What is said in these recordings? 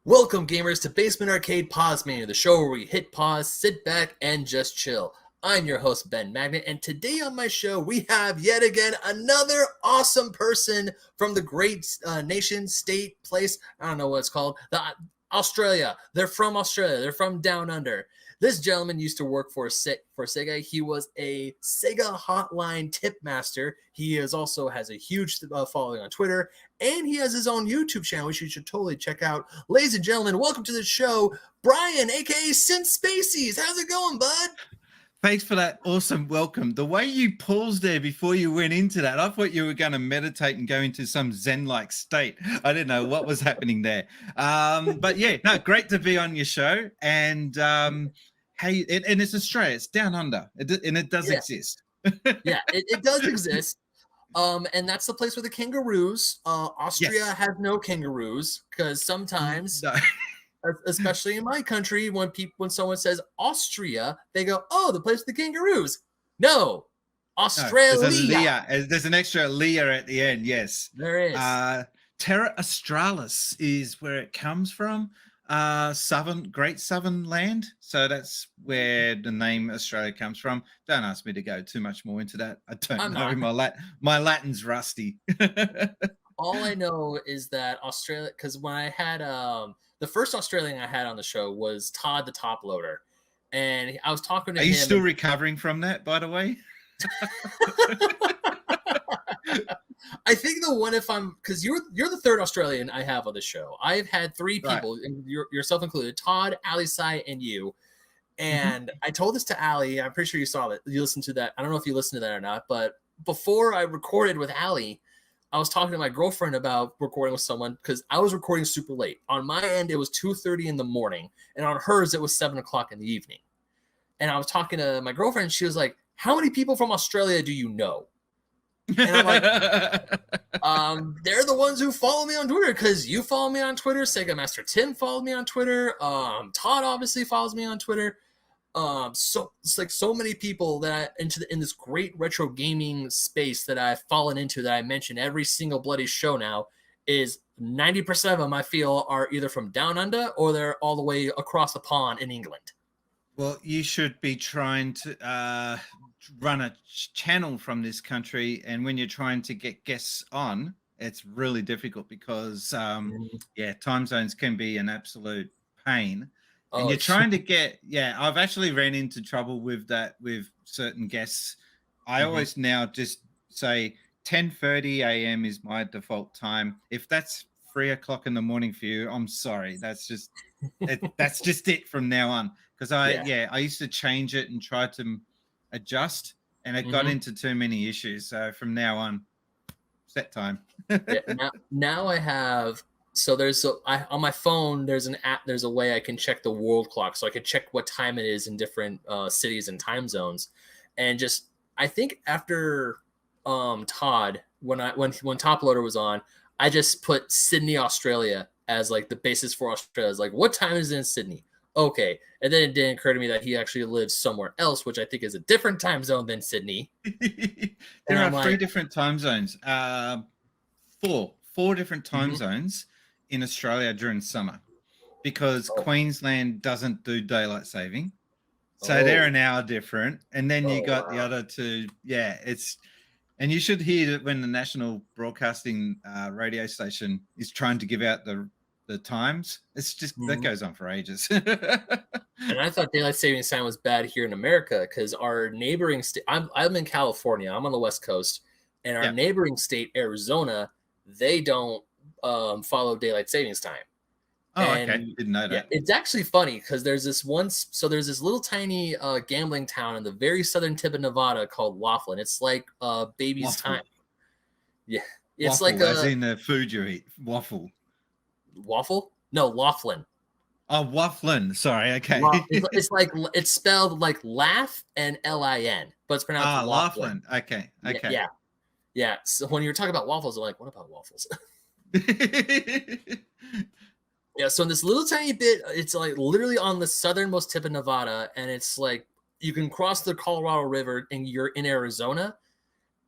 Welcome, gamers, to Basement Arcade Pause Mania, the show where we hit pause, sit back, and just chill. I'm your host, Ben Magnet, and today on my show, we have yet again another awesome person from the great nation, state, place, I don't know what it's called, Australia. They're from Australia. They're from down under. This gentleman used to work for SEGA. He was a SEGA hotline tip master. He also has a huge following on Twitter, and he has his own YouTube channel, which you should totally check out. Ladies and gentlemen, welcome to the show, Bryan, a.k.a. Spacies. How's it going, bud? Thanks for that awesome welcome. The way you paused there before you went into that, I thought you were going to meditate and go into some Zen-like state. I didn't know what was happening there. But yeah, no, great to be on your show. And hey, and it's Australia. It's down under, and it does exist. Yeah, it does exist. And that's the place where the kangaroos. Austria has no kangaroos because sometimes. No. Especially in my country, when someone says Austria, they go, "Oh, the place with the kangaroos." No, Australia. No, there's an extra Leah at the end. Yes, there is. Terra Australis is where it comes from. Great Southern Land. So that's where the name Australia comes from. Don't ask me to go too much more into that. I don't know. My Latin's rusty. All I know is that Australia, because when I had the first Australian I had on the show was Todd the Top Loader, and I was talking to him. Are you still recovering from that, by the way? I think the one, because you're the third Australian I have on the show. I've had three people, and yourself included, Todd, Ali Sai, and you. And I told this to Ali. I'm pretty sure you saw it. You listened to that. I don't know if you listened to that or not, but before I recorded with Ali, I was talking to my girlfriend about recording with someone because I was recording super late. On my end, it was 2:30 in the morning, and on hers, it was 7 o'clock in the evening. And I was talking to my girlfriend, and she was like, "How many people from Australia do you know?" And I'm like, they're the ones who follow me on Twitter because you follow me on Twitter. Sega Master Tim followed me on Twitter. Todd obviously follows me on Twitter. So it's like so many people that in this great retro gaming space that I've fallen into that I mention every single bloody show now is 90% of them I feel are either from down under or they're all the way across the pond in England. Well, you should be trying to run a channel from this country, and when you're trying to get guests on, it's really difficult because time zones can be an absolute pain. And you're trying to get, I've actually ran into trouble with that with certain guests. I always now just say 10:30 a.m. is my default time. If that's 3 o'clock in the morning for you, I'm sorry. That's just it from now on. Because I used to change it and try to adjust, and it got into too many issues. So from now on, set time. Now I have. So on my phone, there's an app, there's a way I can check the world clock. So I can check what time it is in different cities and time zones. And I think after Todd, when Top Loader was on, I just put Sydney, Australia as like the basis for Australia. It's like, what time is it in Sydney? Okay. And then it didn't occur to me that he actually lives somewhere else, which I think is a different time zone than Sydney. There are three different time zones. Four different time zones in Australia during summer, because Queensland doesn't do daylight saving, so they're an hour different, and then you got the other two. And you should hear that when the national broadcasting radio station is trying to give out the times, it's just that goes on for ages. And I thought daylight savings time was bad here in America because our neighboring state, I'm in California, I'm on the West Coast, and our neighboring state, Arizona, they don't follow daylight savings time. Okay, didn't know that. Yeah, it's actually funny because there's this little tiny gambling town in the very southern tip of Nevada called Laughlin. It's like baby's waffle time. Yeah, it's waffle, like as in the food you eat. Waffle. No, Laughlin. Oh, Wafflin. Sorry. Okay. It's like it's spelled like laugh and L-I-N, but it's pronounced Laughlin. Okay. Yeah. So when you were talking about waffles, I'm like, what about waffles? Yeah. So in this little tiny bit, it's like literally on the southernmost tip of Nevada, and it's like you can cross the Colorado River and you're in Arizona.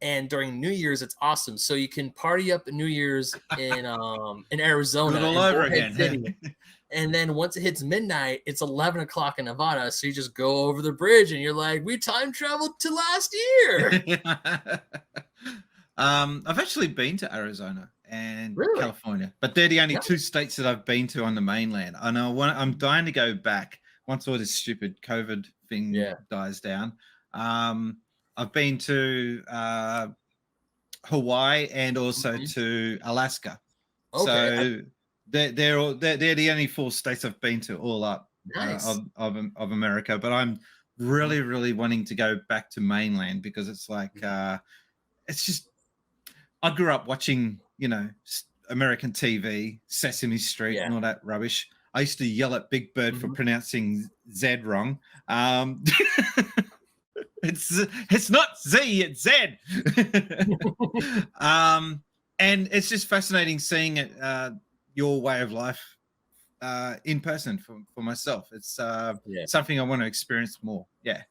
and during New Year's it's awesome. So you can party up New Year's in Arizona, Do it all in over Bullhead again. City. And then once it hits midnight, it's 11 o'clock in Nevada. So you just go over the bridge and you're like, we time traveled to last year. I've actually been to Arizona and Really? California, but they're the only Yeah. two states that I've been to on the mainland. I know I'm dying to go back once all this stupid COVID thing dies down. I've been to Hawaii and also to Alaska. Okay. So they're the only 4 states I've been to all up Nice. of America. But I'm really wanting to go back to mainland because it's like it's just I grew up watching American TV, Sesame Street, and all that rubbish. I used to yell at Big Bird for pronouncing Z wrong. It's not Z, it's Z. And it's just fascinating seeing it, your way of life in person for myself. It's something I want to experience more. Yeah.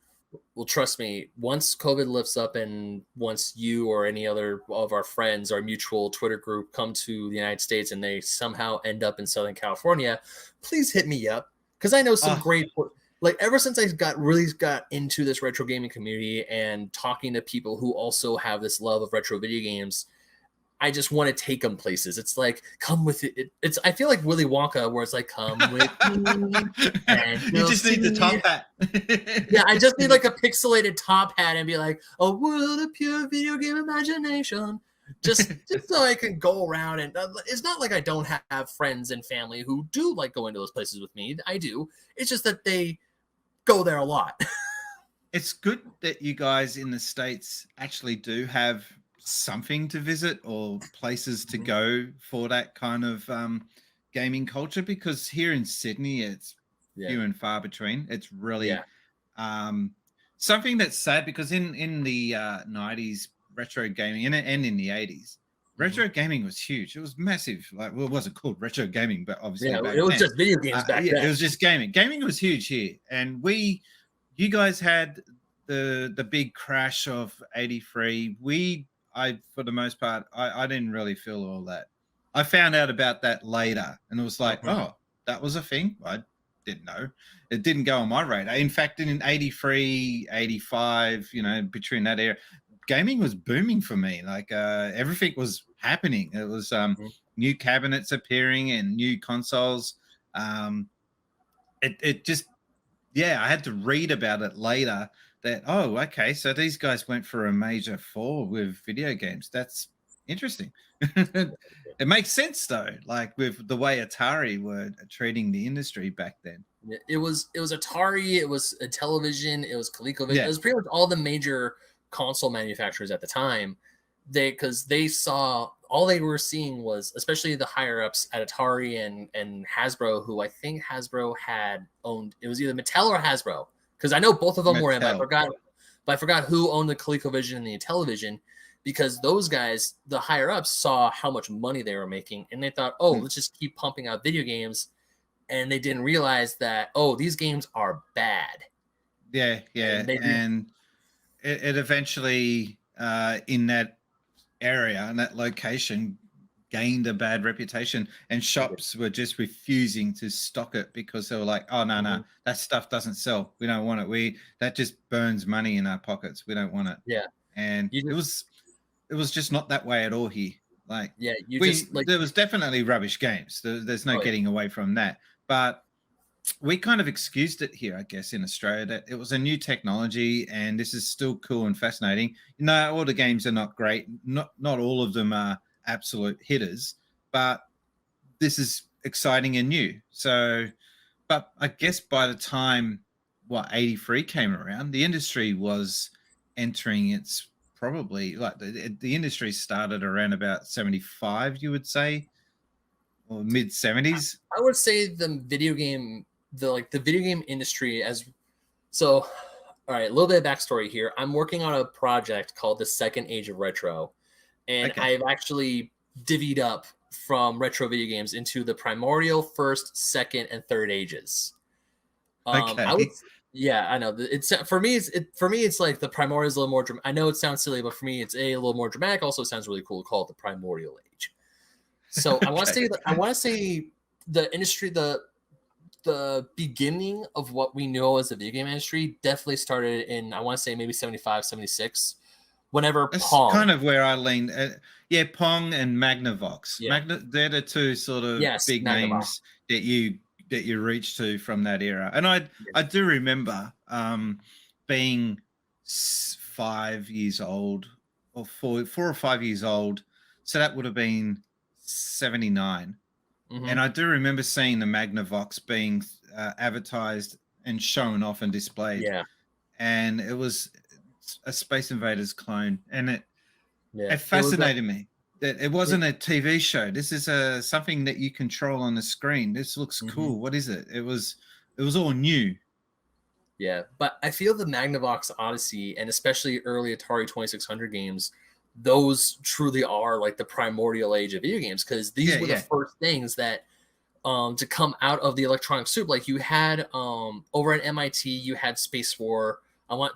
Well, trust me, once COVID lifts up and once you or any other of our friends, our mutual Twitter group, come to the United States and they somehow end up in Southern California, please hit me up. Because I know some great, like ever since I really got into this retro gaming community and talking to people who also have this love of retro video games, I just want to take them places. It's like, come with it. I feel like Willy Wonka, where it's like, come with me. And you just need the top hat. Yeah, I just need like a pixelated top hat and be like, a world of pure video game imagination. Just so I can go around. And it's not like I don't have friends and family who do like going to those places with me. I do. It's just that they go there a lot. It's good that you guys in the States actually do have something to visit or places to go for that kind of gaming culture, because here in Sydney it's few and far between. It's really something that's sad, because in the 90s retro gaming and in the 80s retro gaming was huge. It was massive. Like, well, it wasn't called retro gaming, but obviously back it was then, just video games back then. It was just gaming was huge here. And you guys had the big crash of 83. For the most part, I didn't really feel all that. I found out about that later, and it was like, oh, that was a thing. I didn't know. It didn't go on my radar. In fact, in 83, 85, between that era, gaming was booming for me. Like everything was happening. It was new cabinets appearing and new consoles. It just, I had to read about it later. That, oh, okay, so these guys went for a major fall with video games. That's interesting. It makes sense though, like with the way Atari were treating the industry back then. It was Atari, it was a television, it was ColecoVision, it was pretty much all the major console manufacturers at the time. Because they saw, all they were seeing was, especially the higher ups at Atari and Hasbro, who I think Hasbro had owned. It was either Mattel or Hasbro, because I know both of them were in. But I forgot who owned the ColecoVision and the Intellivision, because those guys, the higher ups, saw how much money they were making, and they thought, oh, let's just keep pumping out video games, and they didn't realize that, oh, these games are bad. Yeah, and it eventually in that area and that location gained a bad reputation, and shops were just refusing to stock it because they were like, oh no, that stuff doesn't sell, we don't want it, that just burns money in our pockets, we don't want it. And it was just not that way at all here. Like, there was definitely rubbish games, there's no getting away from that, but we kind of excused it here, I guess, in Australia, that it was a new technology and this is still cool and fascinating. All the games are not great. Not all of them are absolute hitters, but this is exciting and new. So, but I guess by the time 83 came around, the industry was entering its, probably like the industry started around about 75, you would say, or mid 70s. I would say the video game industry so. All right, a little bit of backstory here. I'm working on a project called the Second Age of Retro, and I've actually divvied up from retro video games into the primordial, first, second, and third ages. Yeah, I know. It's for me. It's like the primordial is a little more. I know it sounds silly, but for me, it's a little more dramatic. Also, it sounds really cool to call it the primordial age. So I want to Okay. say that the industry, the beginning of what we know as the video game industry definitely started in, I want to say maybe 75, 76, whenever That's Pong. kind of where I lean. Yeah, Pong and Magnavox. Yeah. They're the two sort of Yes, big Magnavox. names that you reach to from that era. And I do remember being 5 years old, or 4 or 5 years old. So that would have been 79. Mm-hmm. And I do remember seeing the Magnavox being advertised and shown off and displayed. Yeah. And it was a Space Invaders clone, and it It was fascinated me that it wasn't a TV show. This is something that you control on the screen. This looks cool. What is it? It was all new. Yeah, but I feel the Magnavox Odyssey, and especially early Atari 2600 games, those truly are like the primordial age of video games, because these were the first things that to come out of the electronic soup. Like you had over at MIT, you had Space War.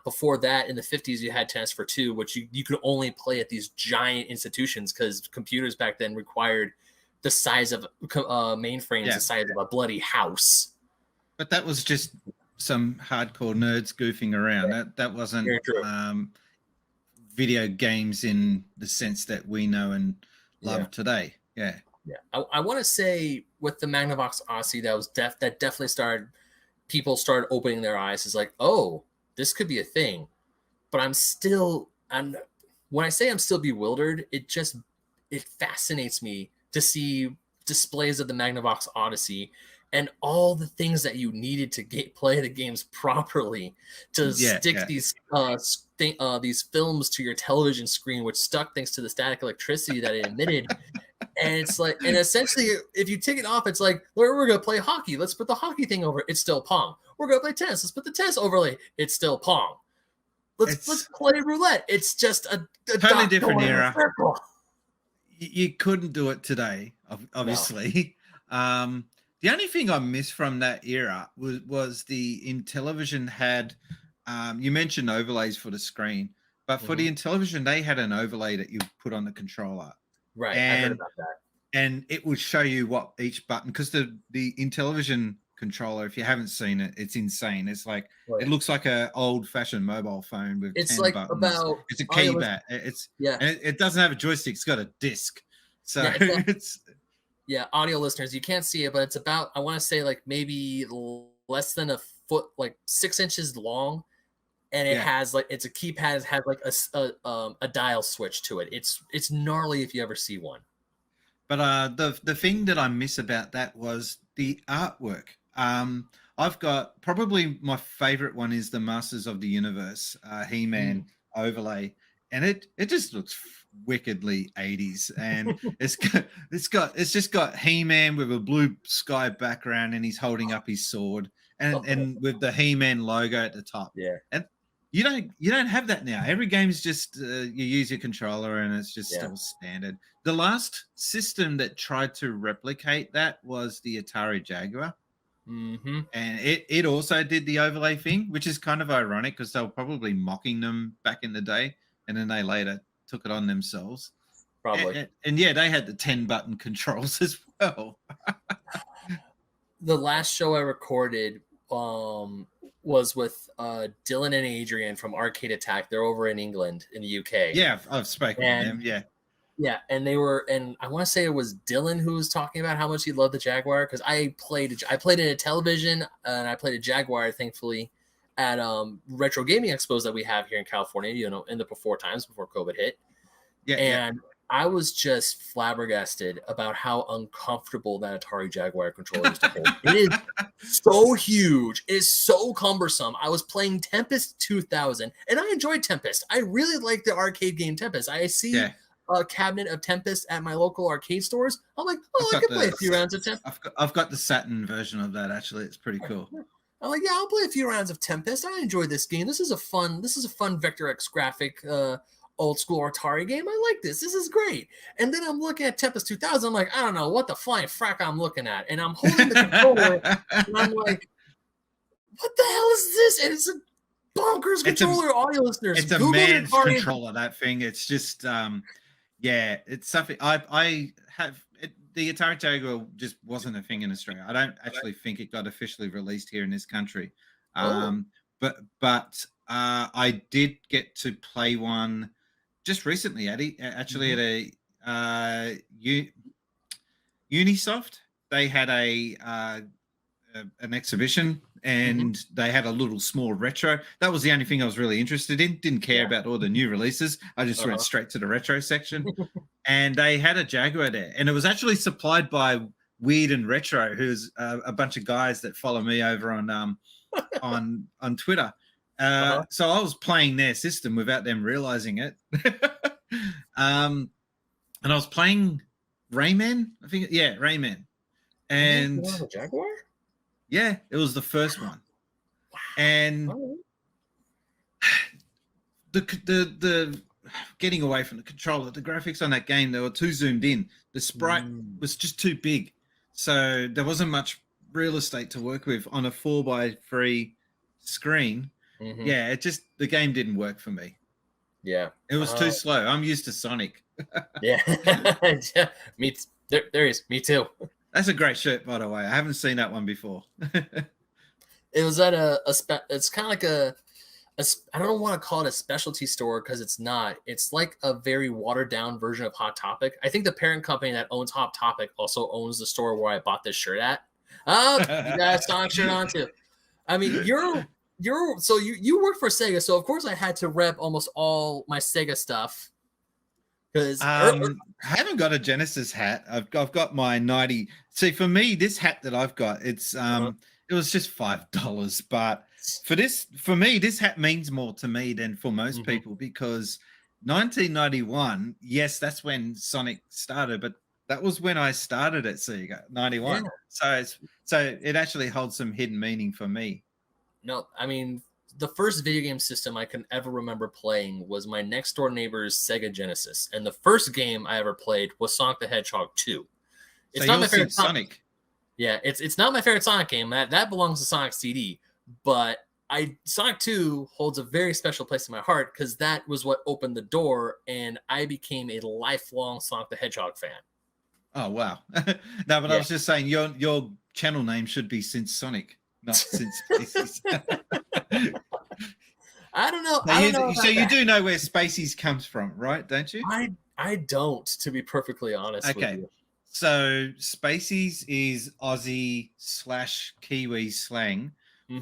Before that, in the 50s, you had Tennis for Two, which you could only play at these giant institutions because computers back then required the size of mainframes, the size of a bloody house. But that was just some hardcore nerds goofing around. That wasn't video games in the sense that we know and love today. Yeah. I want to say with the Magnavox Odyssey, that definitely started. People started opening their eyes. It's like, oh, this could be a thing. But when I say I'm still bewildered, it fascinates me to see displays of the Magnavox Odyssey and all the things that you needed to play the games properly, to stick these films to your television screen, which stuck thanks to the static electricity that it emitted. And it's like, and essentially, if you take it off, it's like, we're going to play hockey. Let's put the hockey thing over. It's still Pong. We're going to play tennis. Let's put the tennis overlay. It's still Pong. Let's play roulette. It's just a totally different era. You couldn't do it today, obviously. No. The only thing I miss from that era was the Intellivision had, you mentioned overlays for the screen, but for the Intellivision, they had an overlay that you put on the controller. Right, I heard about that. And it would show you what each button, because the Intellivision controller, if you haven't seen it, it's insane. It's like it looks like an old-fashioned mobile phone with 10 like buttons. It's a keypad. And it doesn't have a joystick. It's got a disc. So audio listeners, you can't see it, but it's about, I want to say, like maybe less than a foot, like 6 inches long, and it has like, it's a keypad. It has like a dial switch to it. It's gnarly if you ever see one. But the thing that I miss about that was the artwork. I've got probably my favorite one is the Masters of the Universe He-Man overlay, and it just looks wickedly 80s, and it's just got He-Man with a blue sky background, and he's holding up his sword, and with the He-Man logo at the top. Yeah, and you don't have that now. Every game's just you use your controller, and it's just still standard. The last system that tried to replicate that was the Atari Jaguar. And it also did the overlay thing, which is kind of ironic because they were probably mocking them back in the day, and then they later took it on themselves. Probably. And they had the 10-button controls as well. The last show I recorded was with Dylan and Adrian from Arcade Attack. They're over in England, in the UK. Yeah, I've spoken to them. Yeah, and I want to say it was Dylan who was talking about how much he loved the Jaguar, because I played in a television, and I played a Jaguar, thankfully, at retro gaming expos that we have here in California, in the before COVID hit. And I was just flabbergasted about how uncomfortable that Atari Jaguar controller is to hold. It is so huge. It is so cumbersome. I was playing Tempest 2000, and I enjoyed Tempest. I really like the arcade game Tempest. I see a cabinet of Tempest at my local arcade stores. I'm like, I could play a few rounds of Tempest. I've got the Saturn version of that, actually. It's pretty cool. I'm like, I'll play a few rounds of Tempest. I enjoy this game. This is a fun Vector X graphic old school Atari game. I like this. This is great. And then I'm looking at Tempest 2000. I'm like, I don't know what the flying frack I'm looking at. And I'm holding the controller, and I'm like, what the hell is this? And it's a bonkers controller, audio listeners. It's a man's controller, that thing. It's just, yeah, it's something. I have, the Atari Jaguar just wasn't a thing in Australia. I don't actually think it got officially released here in this country. But I did get to play one just recently, actually at a Unisoft. They had an exhibition, and they had a little small retro. That was the only thing I was really interested in. Didn't care about all the new releases. I just went straight to the retro section. And they had a Jaguar there, and it was actually supplied by Weird and Retro, who's a bunch of guys that follow me over on Twitter. So I was playing their system without them realizing it. And I was playing Rayman, I think. Yeah, Rayman. And the Jaguar? Yeah, it was the first one. Wow. And the getting away from the controller, the graphics on that game, they were too zoomed in. The sprite was just too big. So there wasn't much real estate to work with on a 4x3 screen. Yeah, the game didn't work for me. Yeah. It was too slow. I'm used to Sonic. Yeah. There he is. Me too. That's a great shirt, by the way. I haven't seen that one before. It was at it's kind of like I don't want to call it a specialty store because it's not. It's like a very watered down version of Hot Topic. I think the parent company that owns Hot Topic also owns the store where I bought this shirt at. Oh, you got a Sonic shirt on too. I mean, so you work for Sega, so of course I had to rep almost all my Sega stuff. Because I haven't got a Genesis hat. I've got my 90. See, for me, this hat that I've got, it's it was just $5. But for me, this hat means more to me than for most people, because 1991, yes, that's when Sonic started, but that was when I started at Sega, 91. Yeah. So it actually holds some hidden meaning for me. No, I mean, the first video game system I can ever remember playing was my next door neighbor's Sega Genesis, and the first game I ever played was Sonic the Hedgehog 2. It's not my favorite Sonic. Yeah, it's not my favorite Sonic game. That belongs to Sonic CD, but Sonic 2 holds a very special place in my heart because that was what opened the door, and I became a lifelong Sonic the Hedgehog fan. Oh wow! No, but I was just saying your channel name should be Since Sonic, not Since Spacies. I don't know. So you do know where Spacies comes from, right? Don't you? I don't, to be perfectly honest with you. So Spacies is Aussie/Kiwi slang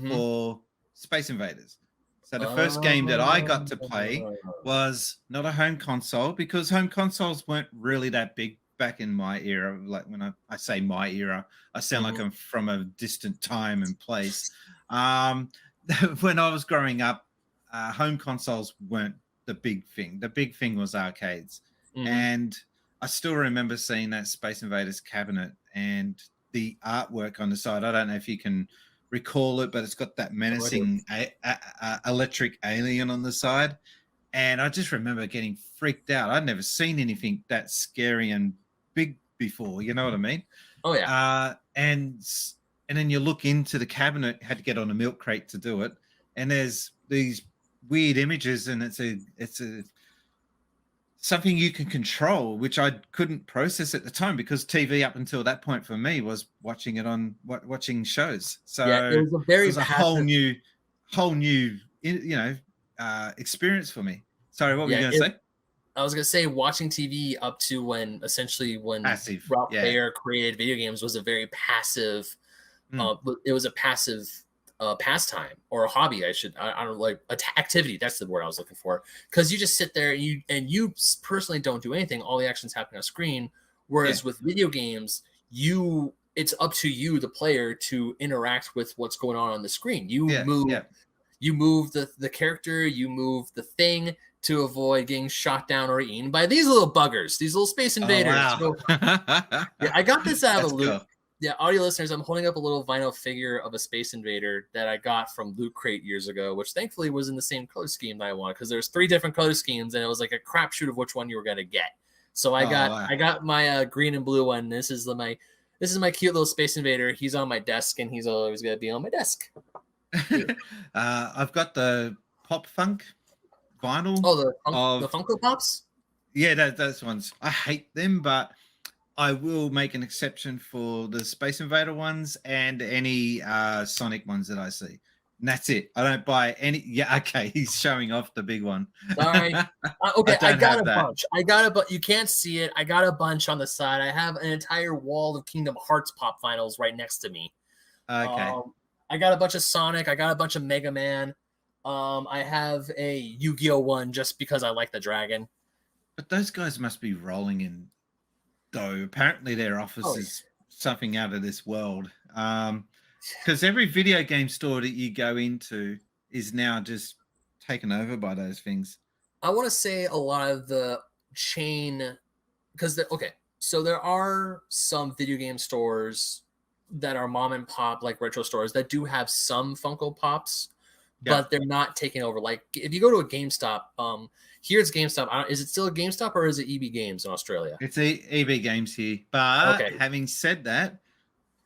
for Space Invaders. So the first game that I got to play was not a home console, because home consoles weren't really that big back in my era. Like when I say my era, I sound like I'm from a distant time and place. When I was growing up, home consoles weren't the big thing. The big thing was arcades. And I still remember seeing that Space Invaders cabinet and the artwork on the side. I don't know if you can recall it, but it's got that menacing electric alien on the side. And I just remember getting freaked out. I'd never seen anything that scary and big before. You know what I mean? Oh, yeah. And then you look into the cabinet, had to get on a milk crate to do it. And there's these weird images, and it's a something you can control, which I couldn't process at the time, because TV up until that point for me was watching shows. So it was a whole new experience for me. Sorry, what were you going to say? I was going to say watching TV up to when passive. Ralph Baer created video games was a very passive. It was a passive pastime or a hobby. I don't know, like activity. That's the word I was looking for. Because you just sit there and you personally don't do anything. All the action's happening on screen. Whereas with video games, it's up to you, the player, to interact with what's going on the screen. You move the character, you move the thing to avoid getting shot down or eaten by these little buggers, these little space invaders. Oh, wow. I got this out of a loot. Cool. Yeah, audio listeners, I'm holding up a little vinyl figure of a Space Invader that I got from Loot Crate years ago, which thankfully was in the same color scheme that I wanted, because there's 3 different color schemes, and it was like a crapshoot of which one you were going to get. So I got my green and blue one. This is my cute little Space Invader. He's on my desk, and he's always going to be on my desk. I've got the Pop Funk vinyl Oh, the of Funko Pops. those ones. I hate them, but I will make an exception for the Space Invader ones and any Sonic ones that I see. And that's it. I don't buy any. Yeah, okay. He's showing off the big one. Sorry. I Okay, I don't got have a that. bunch. You can't see it. I got a bunch on the side. I have an entire wall of Kingdom Hearts pop vinyls right next to me. Okay. I got a bunch of Sonic. I got a bunch of Mega Man. I have a Yu-Gi-Oh one just because I like the dragon. But those guys must be rolling in dough. Apparently, their office is something out of this world. Because every video game store that you go into is now just taken over by those things. I want to say a lot of the chain, because so there are some video game stores that are mom and pop, like retro stores, that do have some Funko Pops, but they're not taking over. Like if you go to a GameStop, here it's GameStop. Is it still a GameStop or is it EB Games in Australia? It's EB Games here. But having said that,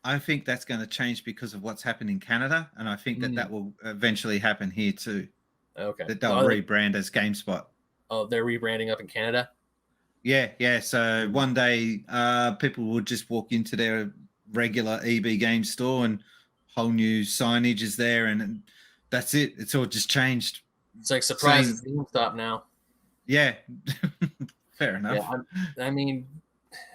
I think that's going to change because of what's happened in Canada, and I think that will eventually happen here too. Okay. That they'll rebrand as GameSpot. Oh, they're rebranding up in Canada? Yeah. So one day people will just walk into their regular EB Games store and whole new signage is there, and that's it. It's all just changed. It's like, surprise, it's GameStop now. Yeah. Fair enough. Yeah, I mean,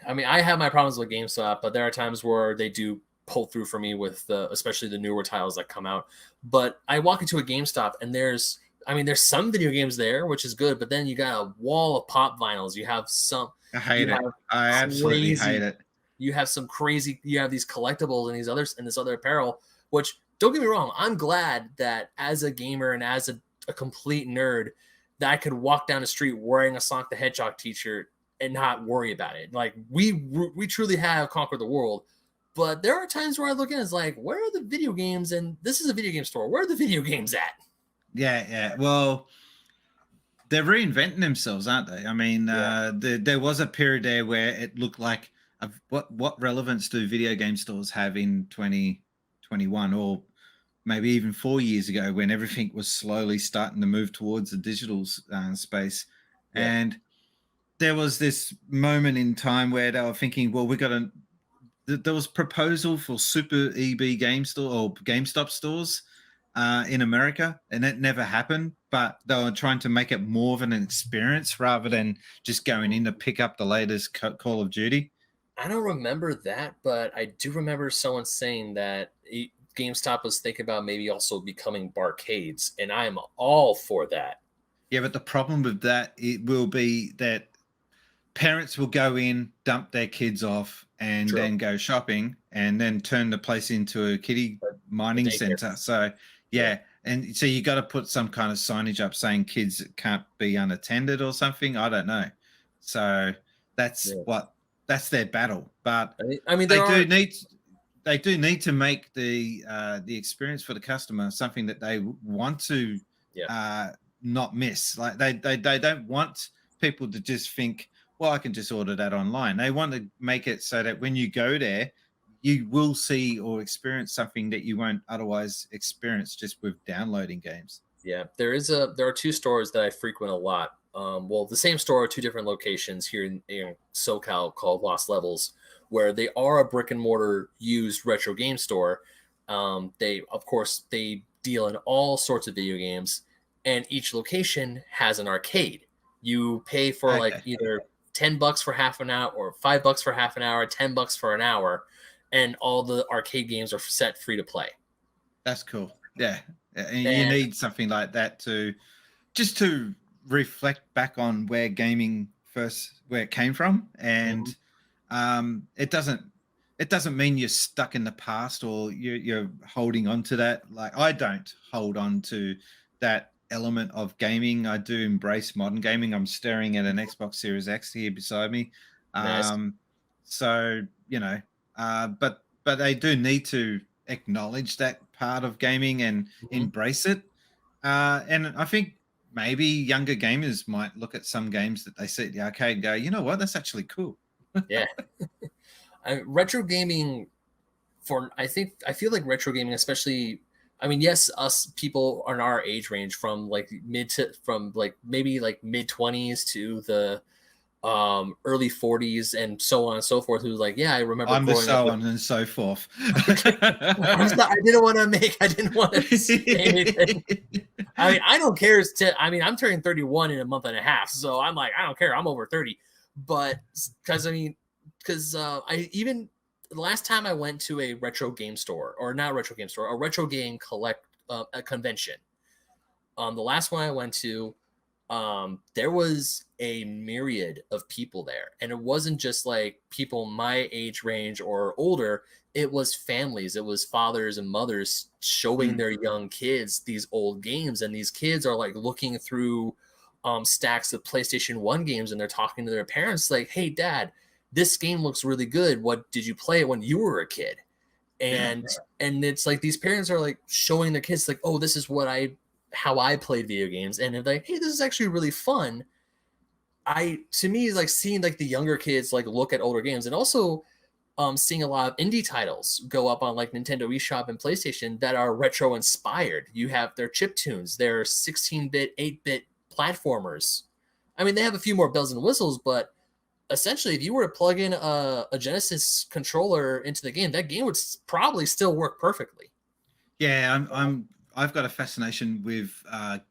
I have my problems with GameStop, but there are times where they do pull through for me with especially the newer titles that come out. But I walk into a GameStop and there's some video games there, which is good, but then you got a wall of pop vinyls. You have some. I hate it. I absolutely hate it. You have some crazy. You have these collectibles and this other apparel. Which, don't get me wrong, I'm glad that as a gamer and as a complete nerd, that I could walk down the street wearing a Sonic the Hedgehog t-shirt and not worry about it. Like we truly have conquered the world. But there are times where I look in, it's like, where are the video games? And this is a video game store. Where are the video games at? Yeah. Well, they're reinventing themselves, aren't they? I mean, there was a period there where it looked like, what relevance do video game stores have in 2021 or maybe even 4 years ago, when everything was slowly starting to move towards the digital space? Yeah. And there was this moment in time where they were thinking, well, there was proposal for super EB game store or GameStop stores in America, and that never happened. But they were trying to make it more of an experience rather than just going in to pick up the latest Call of Duty. I don't remember that, but I do remember someone saying that GameStop was thinking about maybe also becoming barcades, and I am all for that. Yeah, but the problem with that, it will be that parents will go in, dump their kids off, and then go shopping, and then turn the place into a kiddie mining center. So, and so you got to put some kind of signage up saying kids can't be unattended or something. I don't know. So that's their battle. But I mean, they do need to make the experience for the customer something that they want to not miss. Like they don't want people to just think, well, I can just order that online. They want to make it so that when you go there, you will see or experience something that you won't otherwise experience just with downloading games. Yeah, there are two stores that I frequent a lot. Well, the same store, two different locations here in SoCal called Lost Levels, where they are a brick and mortar used retro game store. They deal in all sorts of video games, and each location has an arcade. You pay for like either $10 for half an hour or $5 for half an hour, $10 for an hour, and all the arcade games are set free to play. That's cool. Yeah. And you need something like that to reflect back on where gaming where it came from. And it doesn't mean you're stuck in the past or you're holding on to that. Like, I don't hold on to that element of gaming. I do embrace modern gaming. I'm staring at an Xbox Series X here beside me. Nice. So, but they do need to acknowledge that part of gaming and embrace it. And I think maybe younger gamers might look at some games that they see at the arcade and go, you know what, that's actually cool. Yeah. Retro gaming I feel like retro gaming, especially I mean, yes, us people in our age range from like maybe like mid 20s to the early 40s and so on and so forth, who's like, yeah, I remember I'm the growing up so with on and so forth. I didn't want to say anything. I mean, I don't care. I'm turning 31 in a month and a half, so I'm like, I don't care. I'm over 30, but because I even the last time I went to a retro game store, or not a retro game store, a retro game a convention. The last one I went to, there was a myriad of people there, and it wasn't just like people my age range or older. It was families, it was fathers and mothers showing their young kids these old games, and these kids are like looking through stacks of PlayStation 1 games, and they're talking to their parents like, hey dad, this game looks really good, what did you play it when you were a kid? And it's like these parents are like showing their kids like, oh, this is how I played video games, and they're like, hey, this is actually really fun. To me, like seeing like the younger kids like look at older games, and also seeing a lot of indie titles go up on like Nintendo eShop and PlayStation that are retro inspired. You have their chip tunes, their 16-bit, 8-bit platformers. I mean, they have a few more bells and whistles, but essentially, if you were to plug in a Genesis controller into the game, that game would probably still work perfectly. Yeah, I've got a fascination with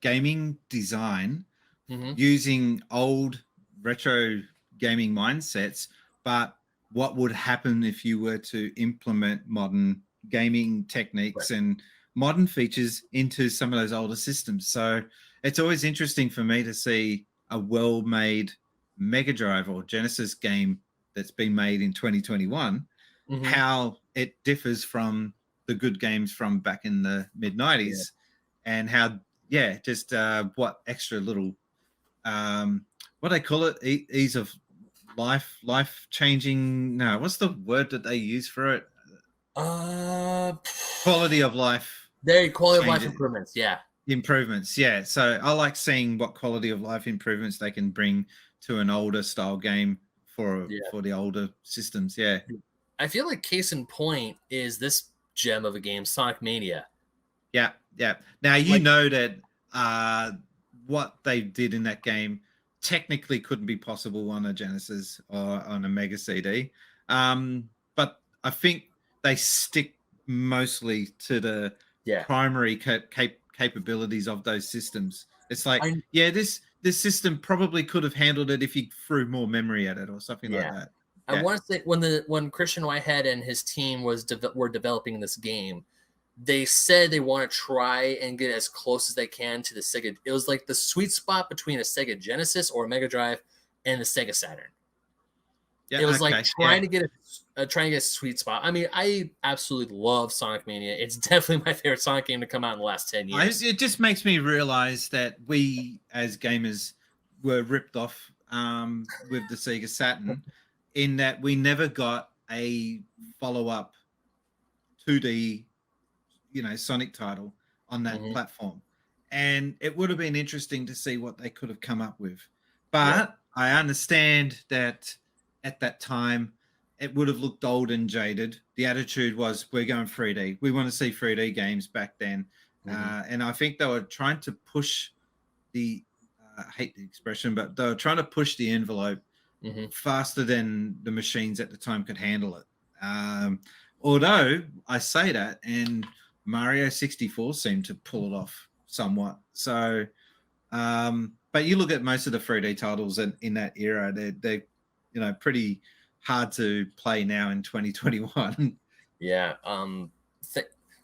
gaming design using old retro gaming mindsets, but what would happen if you were to implement modern gaming techniques and modern features into some of those older systems. So it's always interesting for me to see a well-made Mega Drive or Genesis game that's been made in 2021, how it differs from the good games from back in the mid 90s, and how just what extra little what they call it, ease of life changing, no, what's the word that they use for it, quality of life, quality of life improvements. Yeah, so I like seeing what quality of life improvements they can bring to an older style game for the older systems. I feel like case in point is this gem of a game, Sonic Mania. Yeah. Now know that what they did in that game technically couldn't be possible on a Genesis or on a Mega CD, but I think they stick mostly to the primary capabilities of those systems. It's like, this system probably could have handled it if you threw more memory at it or something like that. I want to say when Christian Whitehead and his team were developing this game, they said they want to try and get as close as they can to the Sega. It was like the sweet spot between a Sega Genesis or a Mega Drive and the Sega Saturn. It was like trying to get a sweet spot. I mean, I absolutely love Sonic Mania. It's definitely my favorite Sonic game to come out in the last 10 years. It just makes me realize that we as gamers were ripped off with the Sega Saturn, in that we never got a follow-up 2D Sonic title on that platform, and it would have been interesting to see what they could have come up with. But I understand that at that time it would have looked old and jaded. The attitude was, we're going 3D, we want to see 3D games back then. And I think they were trying to push the I hate the expression, but they were trying to push the envelope faster than the machines at the time could handle it. Although I say that, and Mario 64 seemed to pull it off somewhat. So, but you look at most of the 3D titles in that era, they're pretty hard to play now in 2021. Yeah,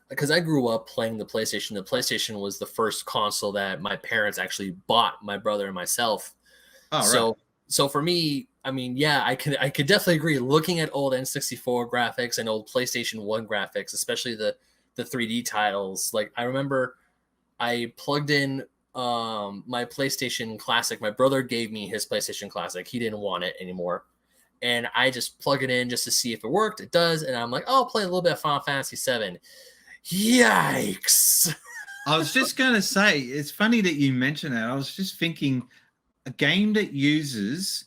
because I grew up playing the PlayStation. The PlayStation was the first console that my parents actually bought my brother and myself. So for me, I mean, I could definitely agree. Looking at old N64 graphics and old PlayStation 1 graphics, especially the 3D titles, like I remember I plugged in my PlayStation Classic. My brother gave me his PlayStation Classic. He didn't want it anymore. And I just plug it in just to see if it worked. It does. And I'm like, oh, I'll play a little bit of Final Fantasy VII. Yikes. I was just going to say, it's funny that you mentioned that. I was just thinking, a game that uses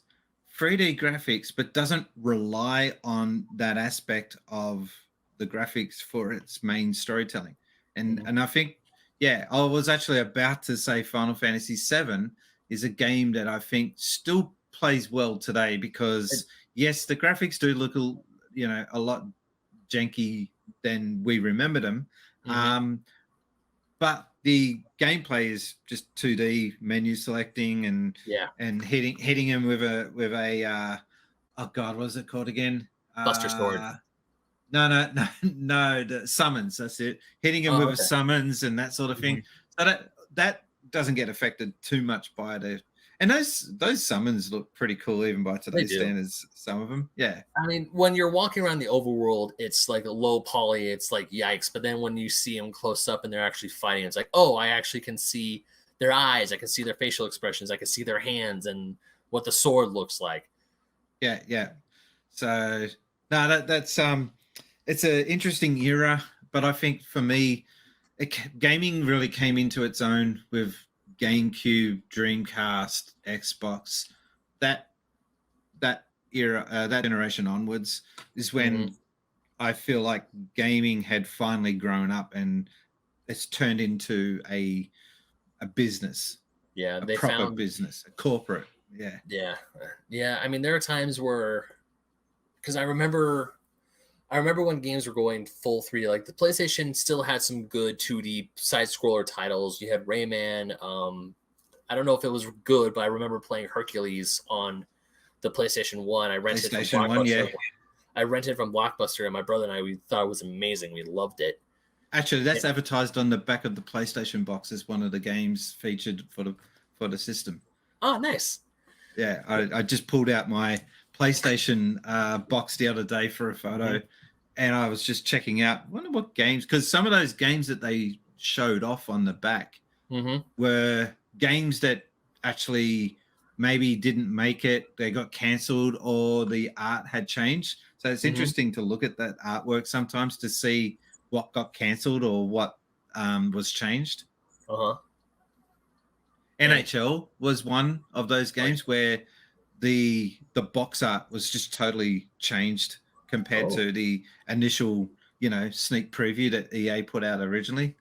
3D graphics but doesn't rely on that aspect of the graphics for its main storytelling. And I think, yeah, I was actually about to say Final Fantasy VII is a game that I think still plays well today because, yes, the graphics do look, a lot janky than we remember them. But the gameplay is just 2D menu selecting and hitting him with a oh god, what is it called again? Buster Sword. No, the summons. That's it. Hitting him with a summons and that sort of thing. So that doesn't get affected too much by the. And those summons look pretty cool even by today's standards. Some of them, yeah. I mean, when you're walking around the overworld, it's like a low poly. It's like yikes. But then when you see them close up and they're actually fighting, it's like, oh, I actually can see their eyes. I can see their facial expressions. I can see their hands and what the sword looks like. Yeah. So no, that's it's an interesting era. But I think for me, gaming really came into its own with GameCube, Dreamcast, Xbox. That era, that generation onwards, is when I feel like gaming had finally grown up and it's turned into a business. Yeah, they proper found business, a corporate. Yeah. I mean, there are times where, because I remember when games were going full 3D. Like the PlayStation still had some good 2D side scroller titles. You had Rayman. I don't know if it was good, but I remember playing Hercules on the PlayStation 1. I rented from Blockbuster. I rented from Blockbuster, and my brother and I, we thought it was amazing. We loved it. Actually, that's advertised on the back of the PlayStation box as one of the games featured for the system. Oh, nice. Yeah, I just pulled out my PlayStation box the other day for a photo, and I was just checking out. I wonder what games, because some of those games that they showed off on the back were games that actually maybe didn't make it. They got cancelled or the art had changed. So it's interesting to look at that artwork sometimes to see what got cancelled or what was changed. NHL was one of those games where the box art was just totally changed compared to the initial, sneak preview that EA put out originally.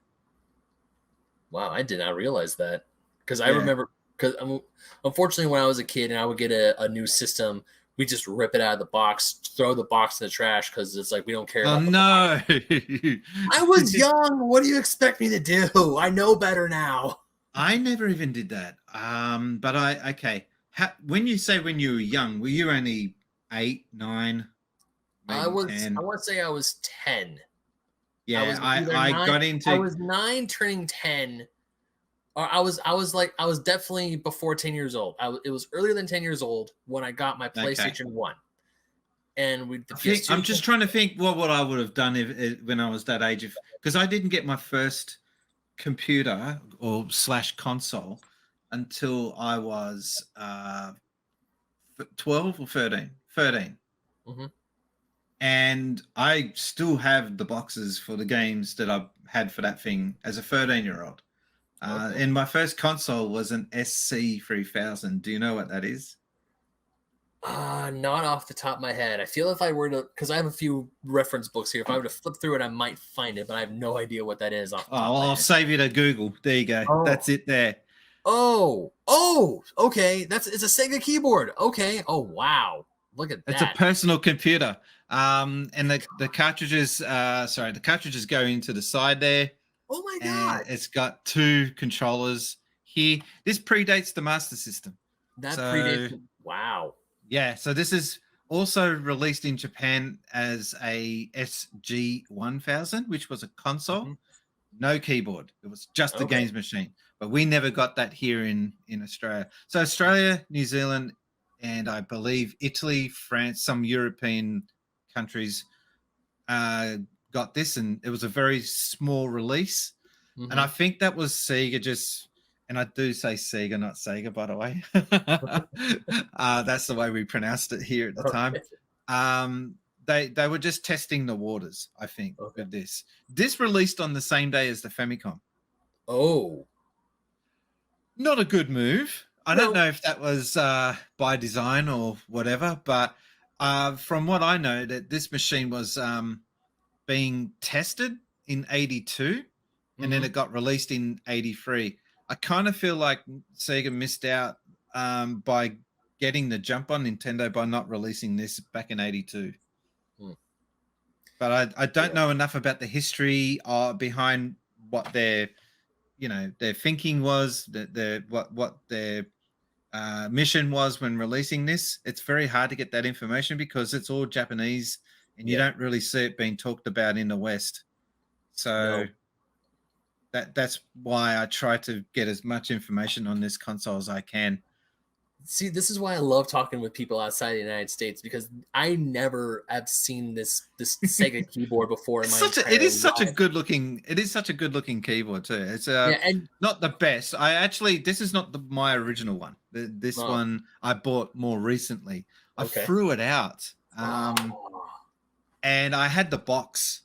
Wow, I did not realize that. Because I remember, because unfortunately when I was a kid and I would get a new system, we just rip it out of the box, throw the box in the trash because it's like we don't care about I was young. What do you expect me to do? I know better now. I never even did that. But when you say when you were young, were you only 8, 9, maybe 10? I want to say I was 10. Yeah, I was 9 turning 10. Or I was definitely before 10 years old. It was earlier than 10 years old when I got my PlayStation 1. And I'm just trying to think what I would have done when I was that age, because I didn't get my first computer or / console until I was 12 or 13. And I still have the boxes for the games that I had for that thing as a 13-year-old. And my first console was an SC3000. Do you know what that is? Not off the top of my head. I feel if I were to, because I have a few reference books here, if I were to flip through it, I might find it, but I have no idea what that is. I'll save you to Google. There you go. That's it there. Oh, okay. It's a Sega keyboard. Okay. Oh, wow. Look at that. It's a personal computer. And the cartridges, the cartridges go into the side there. Oh my God. It's got 2 controllers here. This predates the Master System. Predates. Wow. Yeah. So this is also released in Japan as a SG1000, which was a console. No keyboard. It was just a games machine. But we never got that here in Australia. So Australia, New Zealand, and I believe Italy, France, some European countries got this, and it was a very small release. And I think that was Sega and I do say Sega, not Sega, by the way. That's the way we pronounced it here at the time. They were just testing the waters, I think, with this. This released on the same day as the Famicom. Oh. Not a good move. I don't know if that was by design or whatever, but from what I know, that this machine was being tested in 82, and then it got released in 83. I kind of feel like Sega missed out by getting the jump on Nintendo by not releasing this back in 82. But I don't know enough about the history behind what their thinking was, what their mission was when releasing this. It's very hard to get that information because it's all Japanese and you don't really see it being talked about in the West. So that's why I try to get as much information on this console as I can. See, this is why I love talking with people outside the United States, because I never have seen this Sega keyboard before in my entire life. It is such a good looking keyboard too. It's and not the best. This is not my original one. This one I bought more recently. I threw it out. And I had the box,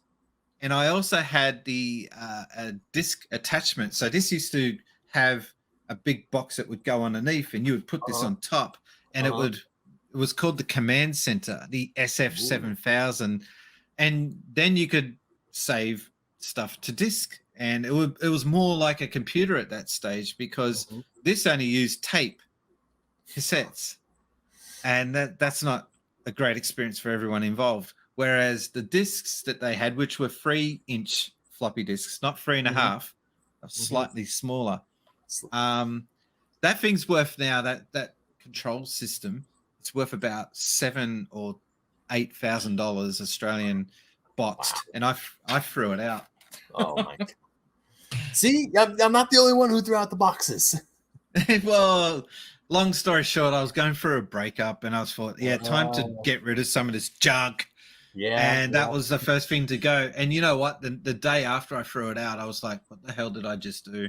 and I also had the a disc attachment. So this used to have a big box that would go underneath, and you would put this on top, and it was called the Command Center, the SF7000, and then you could save stuff to disk, and it was more like a computer at that stage, because this only used tape cassettes, and that's not a great experience for everyone involved. Whereas the discs that they had, which were 3-inch floppy disks, not 3.5, slightly smaller. That thing's worth now, that control system, it's worth about $7,000 or $8,000 Australian boxed, and I threw it out. Oh my God. See, I'm not the only one who threw out the boxes. Well, long story short, I was going through a breakup, and I was thought, time to get rid of some of this junk. And that was the first thing to go. And you know what? The day after I threw it out, I was like, what the hell did I just do?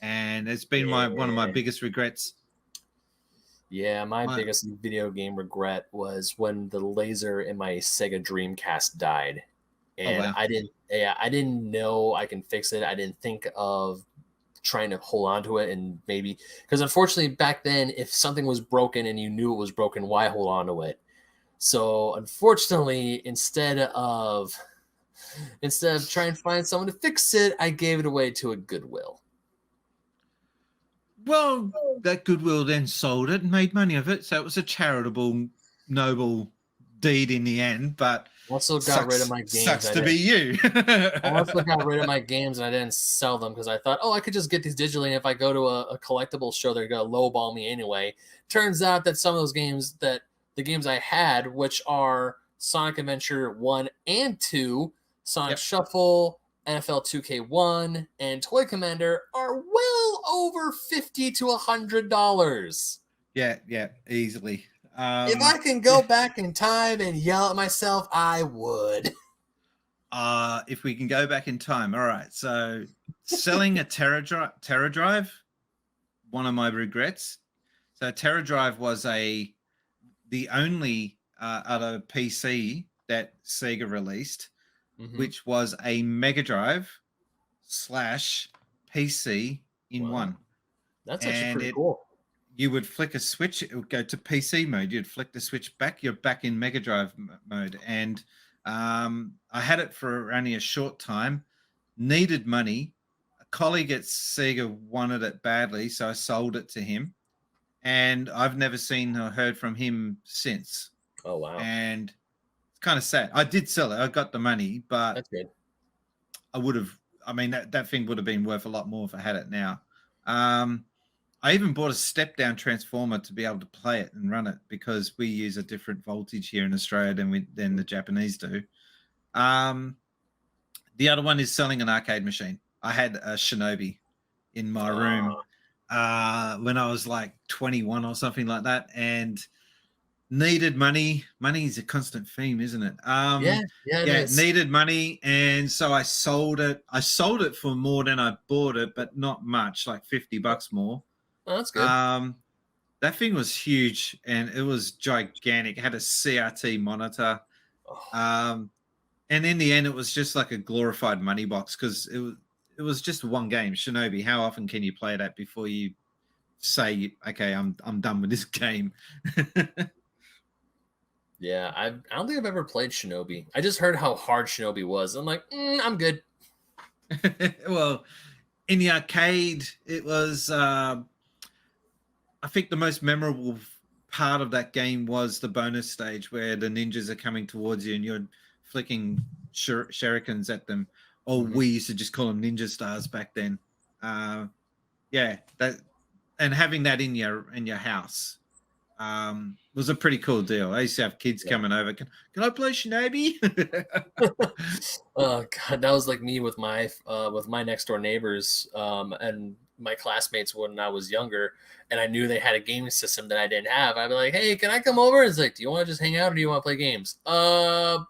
And it's been one of my biggest regrets. Yeah, my biggest video game regret was when the laser in my Sega Dreamcast died. And I didn't know I can fix it. I didn't think of trying to hold on to it, and maybe because unfortunately back then, if something was broken and you knew it was broken, why hold on to it? So unfortunately, instead of trying to find someone to fix it, I gave it away to a Goodwill. Well, that Goodwill then sold it and made money of it, so it was a charitable, noble deed in the end. But also got rid of my games. Sucks to be you. I also got rid of my games, and I didn't sell them because I thought, I could just get these digitally. And if I go to a collectible show, they're gonna lowball me anyway. Turns out that some of those games the games I had, which are Sonic Adventure 1 and 2, Sonic Shuffle, NFL 2K1, and Toy Commander, are well over $50 to $100. Yeah, easily. If I can go back in time and yell at myself, I would. If we can go back in time. All right. So selling a Terra Drive, one of my regrets. So Terra Drive was the only other PC that Sega released, which was a Mega Drive / PC in one. That's actually pretty cool. You would flick a switch, it would go to PC mode. You'd flick the switch back, you're back in Mega Drive mode. And I had it for only a short time, needed money. A colleague at Sega wanted it badly, so I sold it to him. And I've never seen or heard from him since. Oh, wow. And it's kind of sad. I did sell it. I got the money, but that's good. That thing would have been worth a lot more if I had it now. I even bought a step-down transformer to be able to play it and run it, because we use a different voltage here in Australia than the Japanese do. The other one is selling an arcade machine. I had a Shinobi in my room when I was like 21 or something like that, and needed money. Money is a constant theme, isn't it? It is. Needed money, and so I sold it. I sold it for more than I bought it, but not much, like $50 more. Oh, that's good. That thing was huge, and it was gigantic. It had a CRT monitor. And in the end, it was just like a glorified money box, because it was just one game, Shinobi. How often can you play that before you say, okay, I'm done with this game? Yeah, I don't think I've ever played Shinobi. I just heard how hard Shinobi was. I'm like, I'm good. Well, in the arcade, it was. I think the most memorable part of that game was the bonus stage where the ninjas are coming towards you and you're flicking shurikens at them. Or we used to just call them ninja stars back then. Yeah, that and having that in your house was a pretty cool deal. I used to have kids coming over. Can I play Shinobi? Oh god, that was like me with my next door neighbors and my classmates when I was younger, and I knew they had a gaming system that I didn't have. I'd be like, "Hey, can I come over?" And it's like, "Do you want to just hang out or do you want to play games?" Both.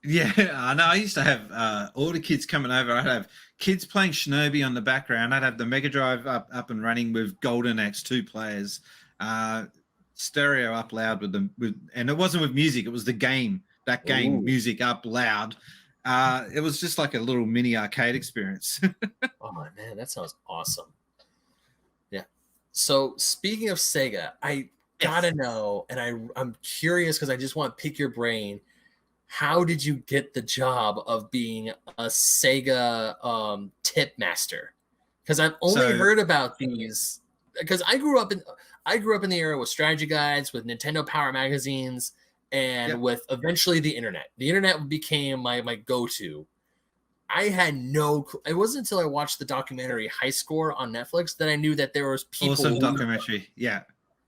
Yeah, I know. I used to have all the kids coming over. I'd have kids playing Shinobi on the background. I'd have the Mega Drive up and running with Golden Axe 2 players, stereo up loud with them. And it wasn't with music; it was the game. That game music up loud. It was just like a little mini arcade experience. Oh man, that sounds awesome. Yeah. So speaking of Sega, I gotta know, and I'm curious because I just want to pick your brain. How did you get the job of being a Sega tip master? Because I've only heard about these. Because I grew up in the era with strategy guides, with Nintendo Power magazines, and with eventually the internet. The internet became my go-to. I had no. It wasn't until I watched the documentary High Score on Netflix that I knew that there was people. Awesome documentary, yeah.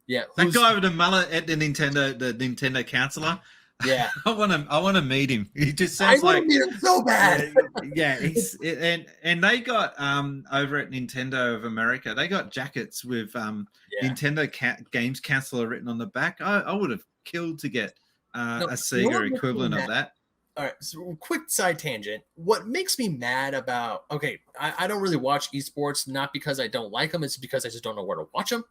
That guy with the mullet at the Nintendo counselor. Yeah, I want to meet him. He just sounds like meet him so bad. And they got over at Nintendo of America, they got jackets with Nintendo Games Counselor written on the back. I would have killed to get a Sega equivalent of that. All right, so quick side tangent. What makes me mad about I don't really watch esports, not because I don't like them, it's because I just don't know where to watch them.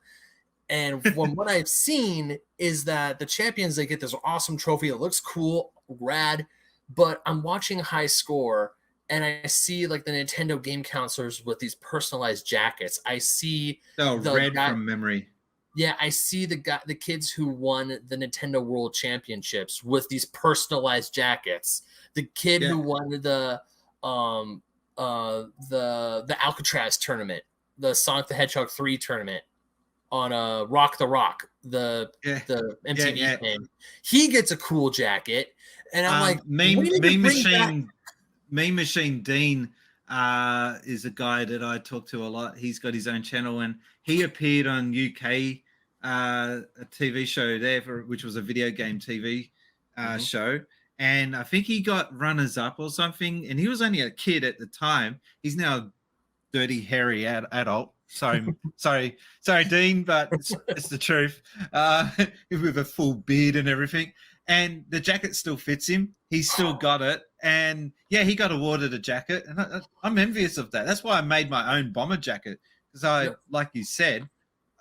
And from what I've seen is that the champions, they get this awesome trophy. It looks cool, rad, but I'm watching High Score and I see like the Nintendo game counselors with these personalized jackets. I see red from memory. Yeah, I see the kids who won the Nintendo World Championships with these personalized jackets. The kid who won the Alcatraz tournament, the Sonic the Hedgehog 3 tournament on Rock the Rock, the MTV thing. He gets a cool jacket, and I'm like, Meme Machine Dean is a guy that I talk to a lot. He's got his own channel, and he appeared on UK a TV show there which was a video game TV show, and I think he got runners up or something. And he was only a kid at the time. He's now a dirty, hairy adult. Sorry, Dean, but it's the truth. With a full beard and everything, and the jacket still fits him. He's still got it, and he got awarded a jacket, and I'm envious of that. That's why I made my own bomber jacket, because like you said,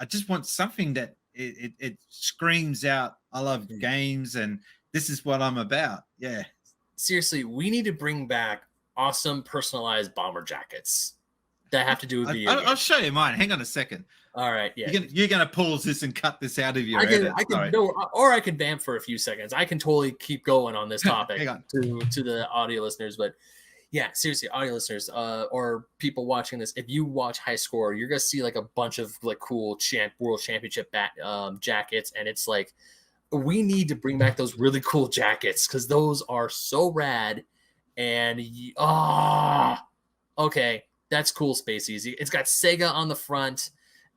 I just want something that it screams out, I love games, and this is what I'm about. Yeah, seriously, we need to bring back awesome personalized bomber jackets that have to do with video games. I'll show you mine. Hang on a second. All right, yeah. You're gonna pause this and cut this out of your edit. Or I can vamp for a few seconds. I can totally keep going on this topic to the audio listeners. But yeah, seriously, audio listeners or people watching this, if you watch High Score, you're gonna see like a bunch of like cool World Championship jackets, and it's like we need to bring back those really cool jackets because those are so rad. And okay. That's cool, Spacies. It's got Sega on the front,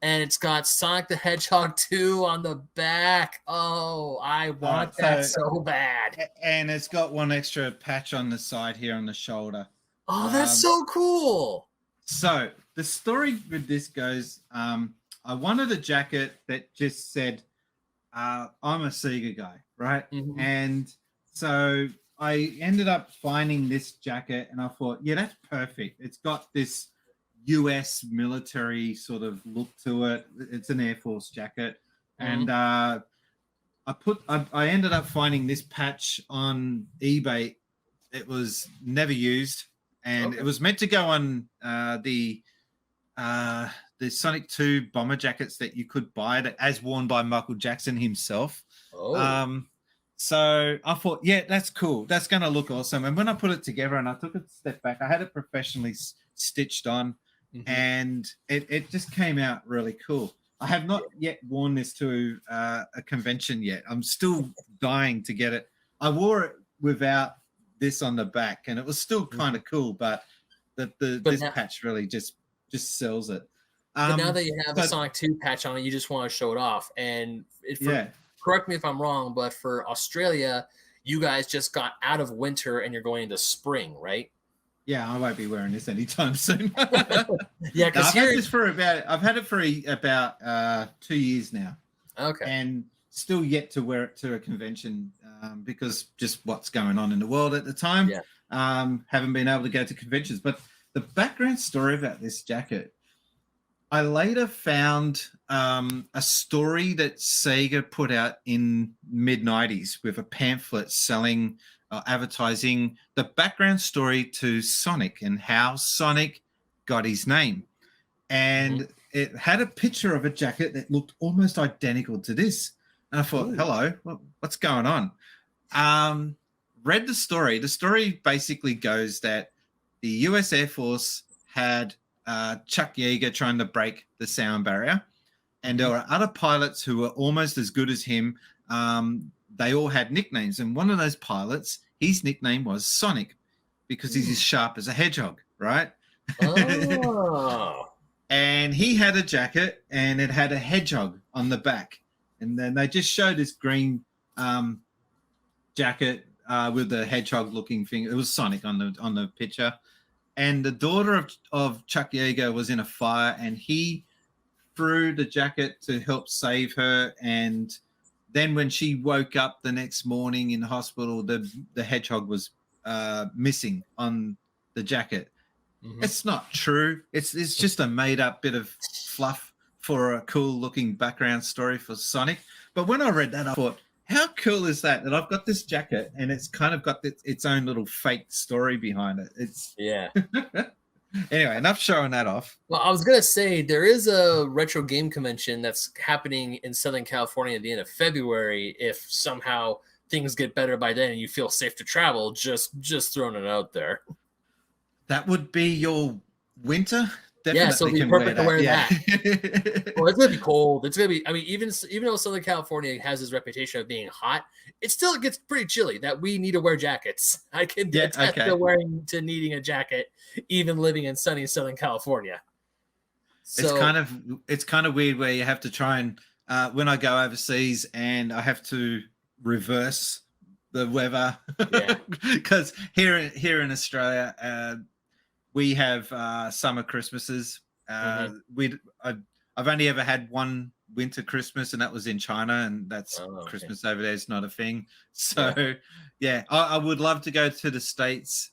and it's got Sonic the Hedgehog 2 on the back. Oh, I want that so bad. And it's got one extra patch on the side here on the shoulder. Oh, that's so cool. So the story with this goes, I wanted a jacket that just said, I'm a Sega guy, right? Mm-hmm. And so I ended up finding this jacket, and I thought, that's perfect. It's got this US military sort of look to it. It's an Air Force jacket. Mm-hmm. And I ended up finding this patch on eBay. It was never used, and it was meant to go on the Sonic 2 bomber jackets that you could buy as worn by Michael Jackson himself. So I thought, that's cool. That's going to look awesome. And when I put it together and I took a step back, I had it professionally stitched on, and it just came out really cool. I have not yet worn this to a convention yet. I'm still dying to get it. I wore it without this on the back, and it was still kind of cool, but this patch really just sells it. But now that you have the Sonic 2 patch on it, you just want to show it off. And correct me if I'm wrong, but for Australia, you guys just got out of winter and you're going into spring, right? Yeah, I won't be wearing this anytime soon. Yeah, because I've had it for about 2 years now. Okay. And still yet to wear it to a convention because just what's going on in the world at the time. Yeah. Haven't been able to go to conventions. But the background story about this jacket, I later found a story that Sega put out in mid-90s with a pamphlet selling, advertising the background story to Sonic and how Sonic got his name. And it had a picture of a jacket that looked almost identical to this. And I thought, hello, what's going on? Read the story. The story basically goes that the US Air Force had Chuck Yeager trying to break the sound barrier. And there were other pilots who were almost as good as him. They all had nicknames. And one of those pilots, his nickname was Sonic because he's as sharp as a hedgehog, right? Oh. And he had a jacket and it had a hedgehog on the back. And then they just showed this green jacket with the hedgehog-looking thing. It was Sonic on the picture. And the daughter of Chuck Yeager was in a fire, and he threw the jacket to help save her. And then when she woke up the next morning in the hospital, the hedgehog was missing on the jacket. It's not true. It's just a made-up bit of fluff for a cool-looking background story for Sonic. But when I read that, I thought, how cool is that I've got this jacket and it's kind of got its own little fake story behind it. It's Anyway, enough showing that off. Well, I was going to say there is a retro game convention that's happening in Southern California at the end of February. If somehow things get better by then and you feel safe to travel, just throwing it out there. That would be your winter? Definitely so it'd be perfect to wear that. Well, it's going to be cold. It's going to be, I mean, even though Southern California has this reputation of being hot, it still gets pretty chilly that we need to wear jackets. I can attest to needing a jacket, even living in sunny Southern California. So, it's kind of weird where you have to try and, when I go overseas and I have to reverse the weather, because here in Australia, we have summer Christmases. I've only ever had one winter Christmas, and that was in China, and that's Christmas over there is not a thing. So, I would love to go to the States.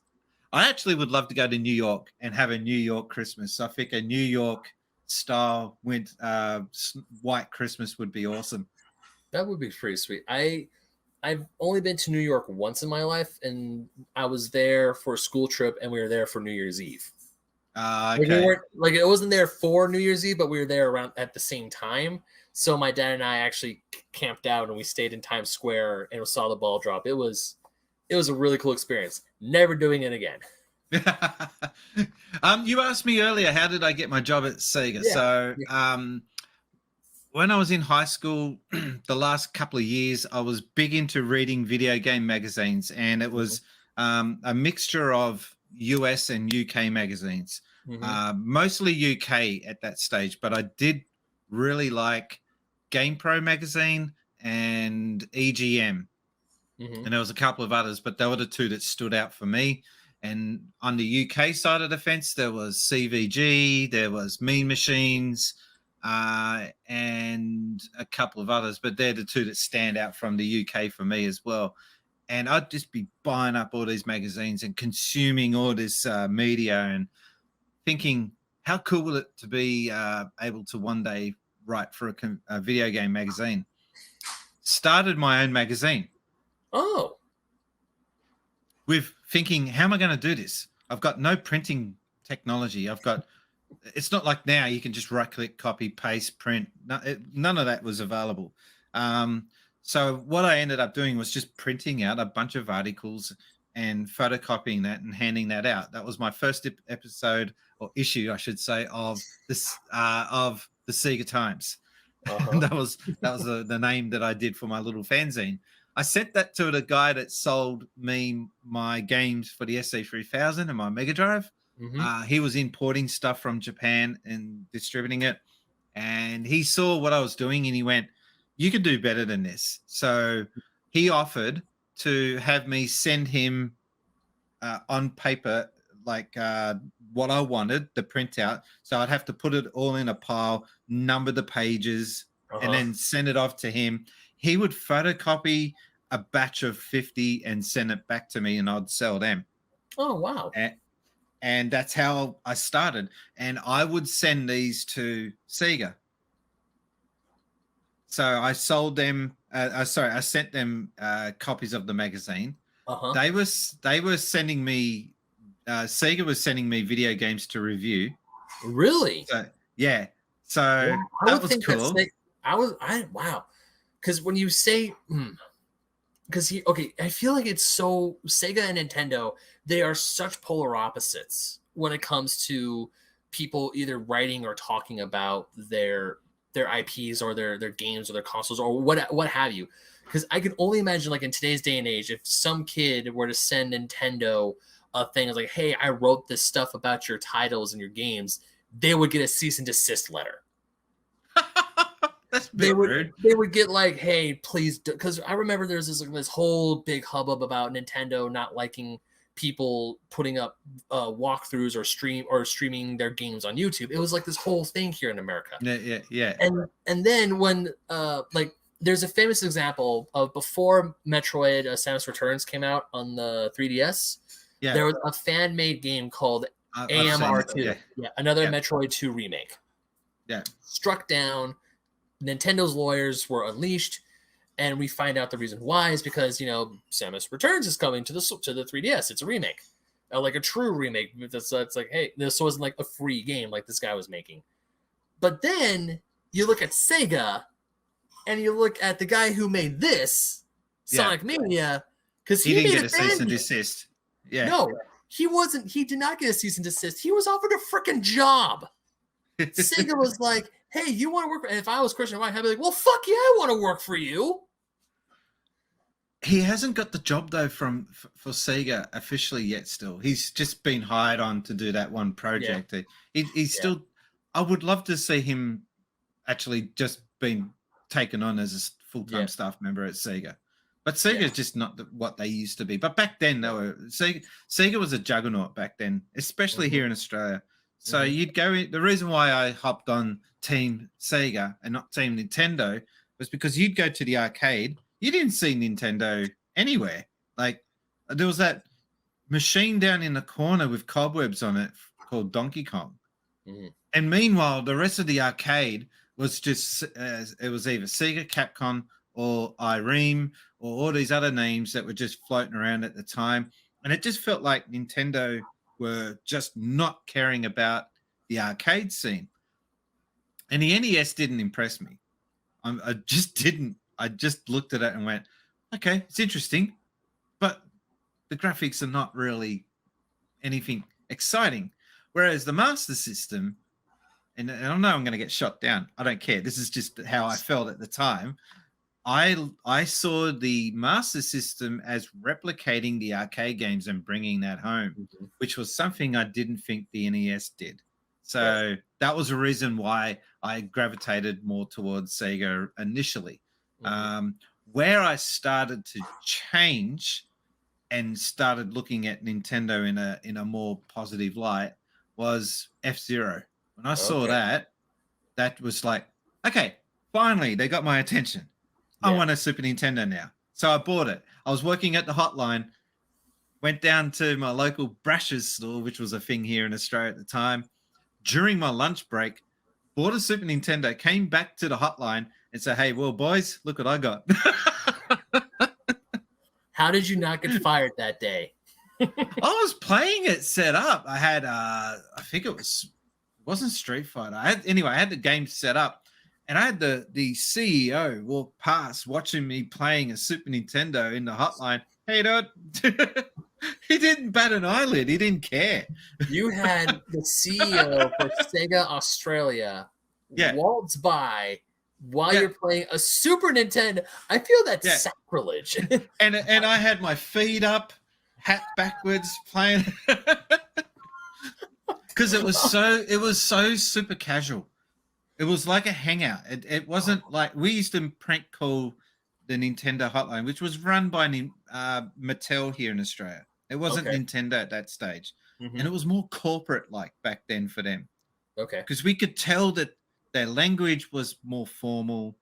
I actually would love to go to New York and have a New York Christmas. So I think a New York style white Christmas would be awesome. That would be pretty sweet. I've only been to New York once in my life, and I was there for a school trip, and we were there for New Year's Eve. Like it wasn't there for New Year's Eve, but we were there around at the same time. So my dad and I actually camped out, and we stayed in Times Square and saw the ball drop. It was a really cool experience. Never doing it again. You asked me earlier, how did I get my job at Sega? So when I was in high school, the last couple of years, I was big into reading video game magazines, and it was a mixture of US and UK magazines, mostly UK at that stage, but I did really like GamePro magazine and EGM, and there was a couple of others, but they were the two that stood out for me. And on the UK side of the fence, there was CVG, there was Mean Machines, and a couple of others, but they're the two that stand out from the UK for me as well. And I'd just be buying up all these magazines and consuming all this media and thinking, how cool will it to be able to one day write for a video game magazine? Started my own magazine. Oh. With thinking, how am I going to do this? I've got no printing technology. It's not like now you can just right-click, copy, paste, print. None of that was available. So what I ended up doing was just printing out a bunch of articles and photocopying that and handing that out. That was my first episode or issue, I should say, of this of the SEGA Times. that was the name that I did for my little fanzine. I sent that to the guy that sold me my games for the SC3000 and my Mega Drive. He was importing stuff from Japan and distributing it. And he saw what I was doing and he went, you could do better than this. So he offered to have me send him on paper, like what I wanted, the printout. So I'd have to put it all in a pile, number the pages, and then send it off to him. He would photocopy a batch of 50 and send it back to me, and I'd sell them. Oh, wow. And that's how I started. And I would send these to SEGA. So I sold them. I sent them copies of the magazine. They were sending me. SEGA was sending me video games to review. Really? So, yeah. So that was cool. Wow. Because when you say, I feel like it's so Sega and Nintendo. They are such polar opposites when it comes to people either writing or talking about their IPs or their games or their consoles or what have you. Because I can only imagine, like in today's day and age, if some kid were to send Nintendo a thing like, "Hey, I wrote this stuff about your titles and your games," they would get a cease and desist letter. That's a bit rude. They would get like, "Hey, please," because I remember there's this whole big hubbub about Nintendo not liking people putting up walkthroughs or streaming their games on YouTube. It was like this whole thing here in America. Yeah. And then when like there's a famous example of before Metroid Samus Returns came out on the 3DS. Yeah. There was a fan-made game called AMR2. Another Metroid 2 remake. Yeah. Struck down. Nintendo's lawyers were unleashed, and we find out the reason why is because, Samus Returns is coming to the 3DS. It's a remake, like a true remake. It's like, hey, this wasn't like a free game like this guy was making. But then you look at Sega, and you look at the guy who made this, Sonic Mania, because he didn't get a cease and desist. Yeah. No, he wasn't. He did not get a cease and desist. He was offered a freaking job. Sega was like, "Hey, you want to work?" And if I was Christian White, I'd be like, "Well, fuck yeah, I want to work for you." He hasn't got the job though for Sega officially yet. Still, he's just been hired on to do that one project. Yeah. He's still. I would love to see him actually just being taken on as a full-time staff member at Sega. But Sega is just not what they used to be. But back then, Sega was a juggernaut back then, especially here in Australia. So you'd go in. The reason why I hopped on Team Sega and not Team Nintendo was because you'd go to the arcade. You didn't see Nintendo anywhere. Like there was that machine down in the corner with cobwebs on it called Donkey Kong. And meanwhile, the rest of the arcade was just it was either Sega, Capcom, or Ireme, or all these other names that were just floating around at the time. And it just felt like Nintendo were just not caring about the arcade scene. And the NES didn't impress me. I just didn't. I just looked at it and went, okay, it's interesting, but the graphics are not really anything exciting. Whereas the Master System, and I know I'm going to get shot down. I don't care. This is just how I felt at the time. I saw the Master System as replicating the arcade games and bringing that home, which was something I didn't think the NES did. So that was a reason why I gravitated more towards Sega initially. Where I started to change and started looking at Nintendo in a more positive light was F-Zero. When I saw that was like, okay, finally they got my attention. I want a Super Nintendo now. So I bought it. I was working at the hotline, went down to my local Brash's store, which was a thing here in Australia at the time. During my lunch break, bought a Super Nintendo, came back to the hotline and said, hey, well, boys, look what I got. How did you not get fired that day? I was playing it set up. I had, I think it wasn't Street Fighter. I had the game set up. And I had the CEO walk past watching me playing a Super Nintendo in the hotline. Hey, dude. He didn't bat an eyelid. He didn't care. You had the CEO for SEGA Australia Yeah. waltz by while Yeah. you're playing a Super Nintendo. I feel that's Yeah. sacrilege. And I had my feet up, hat backwards, playing because it was so super casual. It was like a hangout. It wasn't like we used to prank call the Nintendo hotline, which was run by Mattel here in Australia. It wasn't Okay. Nintendo at that stage, Mhm. and it was more corporate like back then for them Okay. because we could tell that their language was more formal.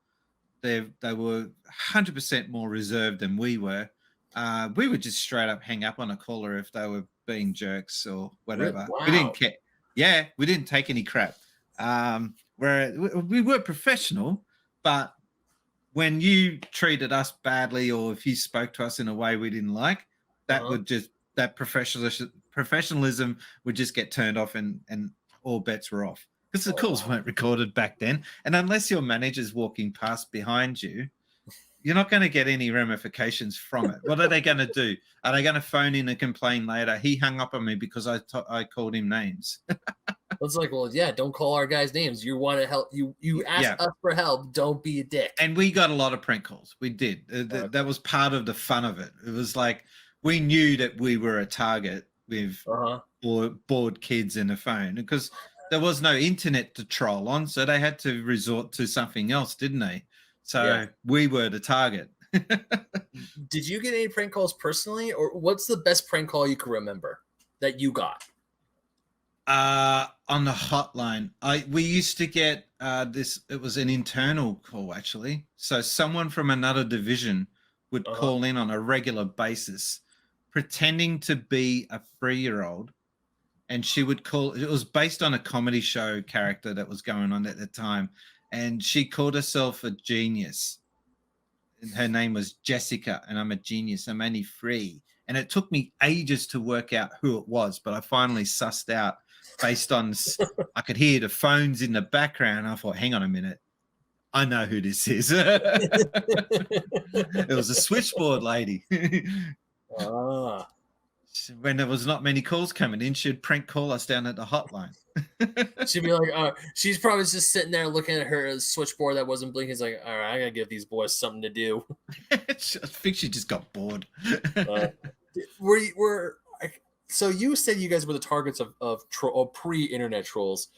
They were 100% more reserved than we were. We would just straight up hang up on a caller if they were being jerks or whatever. We Wow. didn't care. Yeah, we didn't take any crap. Where we were professional, but when you treated us badly or if you spoke to us in a way we didn't like, that would just that professionalism would just get turned off and all bets were off. Because the calls weren't recorded back then. And unless your manager's walking past behind you, you're not going to get any ramifications from it. What are they going to do? Are they going to phone in and complain later? He hung up on me because I called him names. It's like, well, yeah, don't call our guys names. You want to help. You ask us for help. Don't be a dick. And we got a lot of prank calls. We did. That was part of the fun of it. It was like we knew that we were a target with bored kids in a phone because there was no internet to troll on, so they had to resort to something else, didn't they? So we were the target. Did you get any prank calls personally, or what's the best prank call you can remember that you got? On the hotline, we used to get this. It was an internal call actually. So someone from another division would call in on a regular basis, pretending to be a 3-year-old. And she would call, it was based on a comedy show character that was going on at the time. And she called herself a genius. And her name was Jessica, and I'm a genius. I'm only 3. And it took me ages to work out who it was, but I finally sussed out based on, I could hear the phones in the background. I thought, hang on a minute. I know who this is. It was a switchboard lady. When there was not many calls coming in, she'd prank call us down at the hotline. She'd be like, she's probably just sitting there looking at her switchboard that wasn't blinking. It's like, all right, I gotta give these boys something to do. I think she just got bored. So you said you guys were the targets of pre-internet trolls.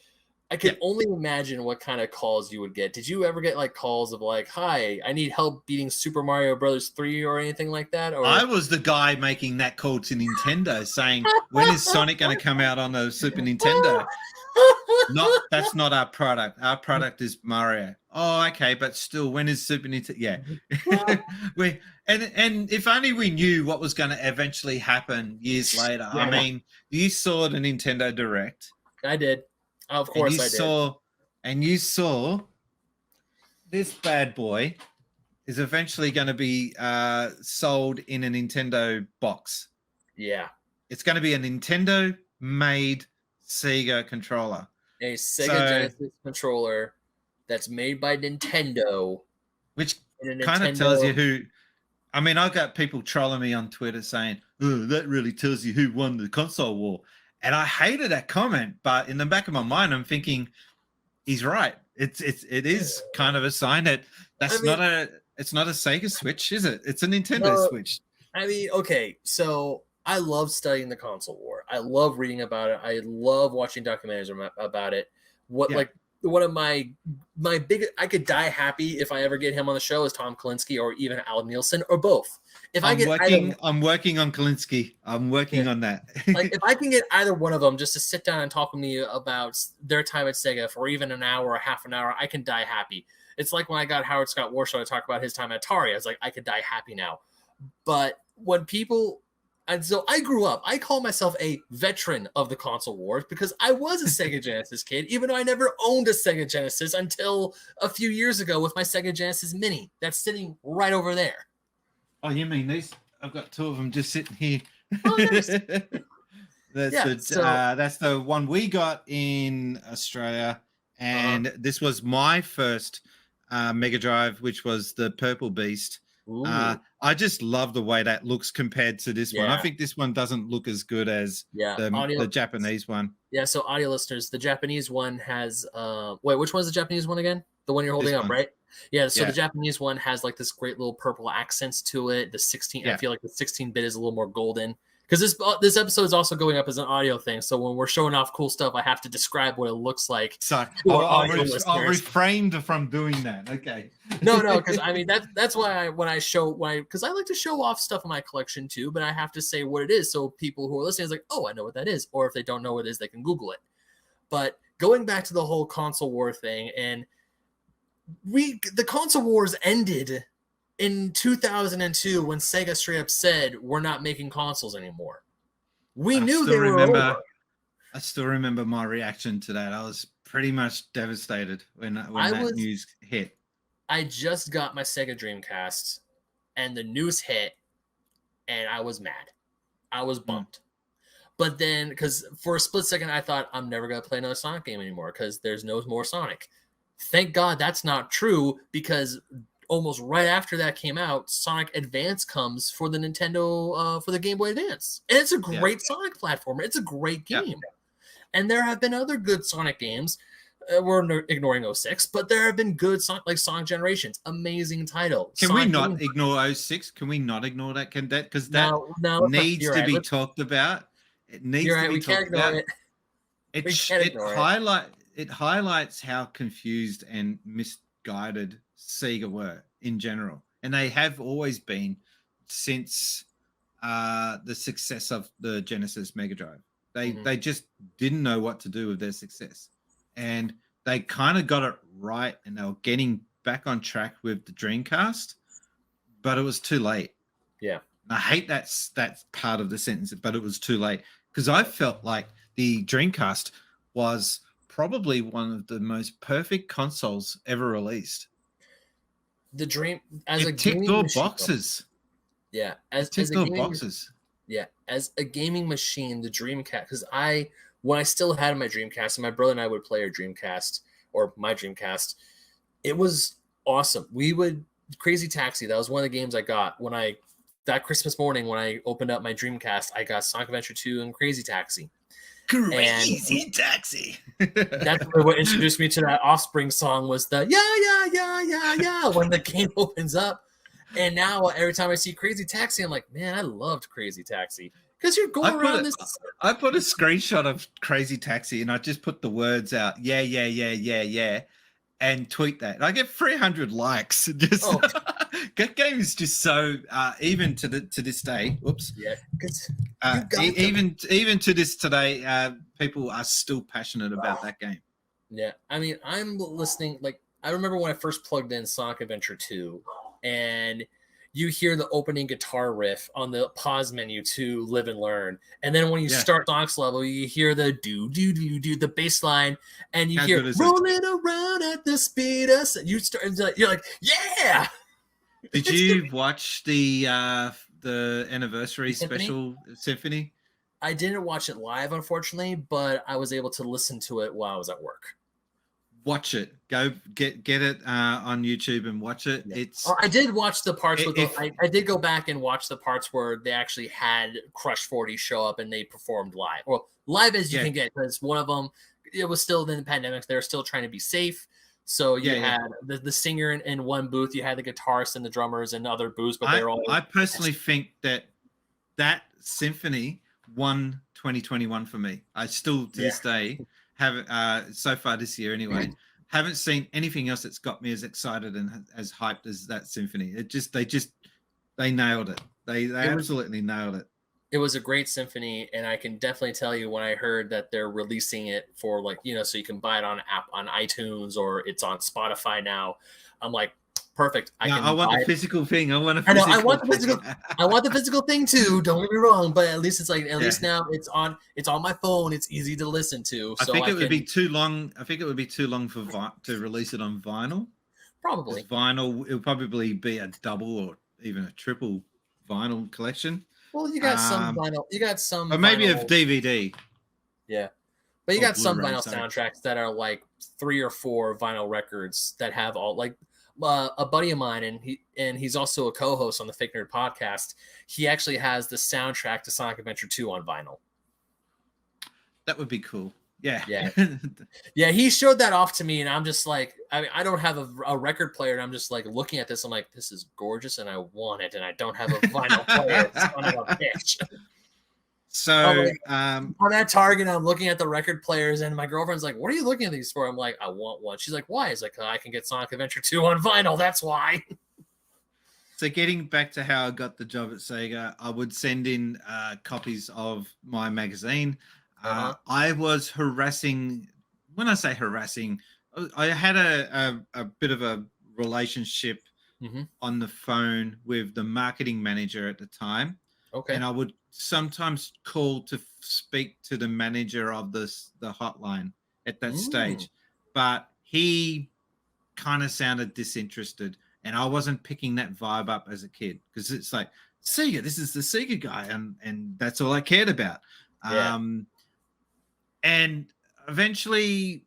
I can only imagine what kind of calls you would get. Did you ever get like calls of like, "Hi, I need help beating Super Mario Brothers 3" or anything like that? Or I was the guy making that call to Nintendo, saying, "When is Sonic going to come out on the Super Nintendo?" That's not our product. Our product is Mario. Oh, okay, but still, when is Super Nintendo? Yeah, and if only we knew what was going to eventually happen years later. I mean, you saw the Nintendo Direct. I did. Of course, I did. And you saw this bad boy is eventually going to be sold in a Nintendo box. Yeah. It's going to be a Nintendo-made Sega controller. A Sega Genesis controller that's made by Nintendo. Which kind of tells you who... I mean, I got people trolling me on Twitter saying, "Oh, that really tells you who won the console war." And I hated that comment, but in the back of my mind, I'm thinking, he's right. It is kind of a sign that it's not a Sega Switch, is it? It's a Nintendo Switch. I mean, okay, so I love studying the console war. I love reading about it. I love watching documentaries about it. Like one of my big, I could die happy if I ever get him on the show is Tom Kalinske or even Al Nielsen or both. I'm working on Kalinske. I'm working on that. Like if I can get either one of them just to sit down and talk with me about their time at Sega for even an hour or half an hour, I can die happy. It's like when I got Howard Scott Warshaw to talk about his time at Atari. I was like, I could die happy now. But when people... And so I grew up. I call myself a veteran of the console wars because I was a Sega Genesis kid, even though I never owned a Sega Genesis until a few years ago with my Sega Genesis Mini. That's sitting right over there. Oh, you mean these? I've got 2 of them just sitting here. Oh, nice. That's the one we got in Australia, and this was my first Mega Drive, which was the Purple Beast. Ooh. I just love the way that looks compared to this one. I Yeah. think this one doesn't look as good as the Japanese one. Yeah, so audio listeners, the Japanese one has wait, which one's the Japanese one again? The one you're holding up, right? Yeah, so the Japanese one has like this great little purple accents to it. The 16, I feel like the 16-bit is a little more golden. Because this episode is also going up as an audio thing, so when we're showing off cool stuff, I have to describe what it looks like. So I'll refrain from doing that. Okay. No, because I mean that's why because I like to show off stuff in my collection too, but I have to say what it is so people who are listening is like, oh, I know what that is, or if they don't know what it is, they can Google it. But going back to the whole console war thing, and the console wars ended in 2002 when Sega straight up said we're not making consoles anymore. We knew they were over. I still remember my reaction to that. I was pretty much devastated when that news hit. I just got my Sega Dreamcast, and the news hit, and I was mad. I was bummed. But then, because for a split second, I thought I'm never going to play another Sonic game anymore because there's no more Sonic. Thank God that's not true, because almost right after that came out, Sonic Advance comes for the Nintendo, for the Game Boy Advance. And it's a great Sonic platformer. It's a great game. Yeah. And there have been other good Sonic games. We're ignoring 06, but there have been good Sonic Generations. Amazing title. Can we not ignore 06? Can we not ignore that? Because that needs to be talked about. It needs to be talked about. It highlights how confused and misguided Sega were in general, and they have always been since the success of the Genesis Mega Drive. They just didn't know what to do with their success, and they kind of got it right, and they were getting back on track with the Dreamcast, but it was too late. Yeah, I hate that's part of the sentence, but it was too late, because I felt like the Dreamcast was probably one of the most perfect consoles ever released. The Dream as it ticked all boxes. Yeah, as a gaming machine, the Dreamcast. Because when I still had my Dreamcast, and my brother and I would play our Dreamcast or my Dreamcast, it was awesome. Crazy Taxi. That was one of the games I got that Christmas morning when I opened up my Dreamcast. I got Sonic Adventure 2 and Crazy Taxi. Taxi. That's what introduced me to that Offspring song, was the yeah when the game opens up. And now every time I see Crazy Taxi, I'm like, man, I loved Crazy Taxi, because you're going around this. I put a screenshot of Crazy Taxi and I just put the words out, yeah, and tweet that. And I get 300 likes. That game is just so even to this day. Whoops. Yeah. Even to this today, people are still passionate about that game. Yeah, I mean, I'm listening. Like, I remember when I first plugged in Sonic Adventure 2, and you hear the opening guitar riff on the pause menu to Live and Learn, and then when you start Sonic's level, you hear the the bass line, and you hear rolling around at the speed of you're like, yeah. Did you watch the anniversary special Symphony? I didn't watch it live, unfortunately, but I was able to listen to it while I was at work. Watch it. Go get it on YouTube and watch it. Yeah. I did watch the parts I did go back and watch the parts where they actually had Crush 40 show up and they performed live. Well, live as you can get, because one of them, it was still in the pandemic. They were still trying to be safe. So you had the singer in one booth, you had the guitarist and the drummers in other booths, but they're all. I personally think that Symphony won 2021 for me. I still to this day haven't so far this year anyway. Haven't seen anything else that's got me as excited and as hyped as that Symphony. They nailed it. They absolutely nailed it. It was a great symphony, and I can definitely tell you when I heard that they're releasing it for so you can buy it on iTunes, or it's on Spotify now. I'm like, perfect. I want the physical thing. I want the physical thing too. Don't get me wrong, but at least it's least now it's on my phone. It's easy to listen to. I think it would be too long. I think it would be too long to release it on vinyl. Probably vinyl. It'll probably be a double or even a triple vinyl collection. Well, you got some vinyl. You got some, or maybe a DVD. Yeah, but you got some vinyl soundtracks that are like 3 or 4 vinyl records that have all a buddy of mine, and he's also a co-host on the Fake Nerd podcast. He actually has the soundtrack to Sonic Adventure 2 on vinyl. That would be cool. Yeah. Yeah. He showed that off to me, and I'm just like, I don't have a record player, and I'm just like looking at this. I'm like, this is gorgeous, and I want it, and I don't have a vinyl player. Son of a bitch. So I'm at Target, I'm looking at the record players, and my girlfriend's like, what are you looking at these for? I'm like, I want one. She's like, why? It's like, I can get Sonic Adventure 2 on vinyl. That's why. So getting back to how I got the job at Sega, I would send in copies of my magazine. I was harassing. When I say harassing, I had a bit of a relationship on the phone with the marketing manager at the time. Okay. And I would sometimes call to speak to the manager of the hotline at that stage. But he kind of sounded disinterested. And I wasn't picking that vibe up as a kid because it's like, Sega, this is the Sega guy. And that's all I cared about. Yeah. And eventually,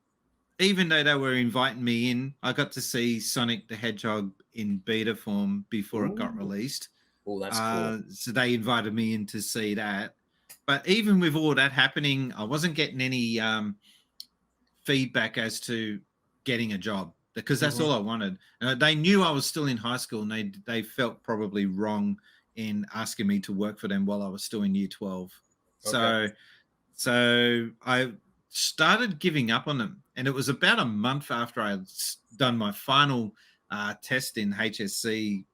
even though they were inviting me in, I got to see Sonic the Hedgehog in beta form before it got released. Oh, that's cool. So they invited me in to see that. But even with all that happening, I wasn't getting any feedback as to getting a job because that's all I wanted. And they knew I was still in high school, and they felt probably wrong in asking me to work for them while I was still in year 12. Okay. So I started giving up on them. And it was about a month after I had done my final test in HSC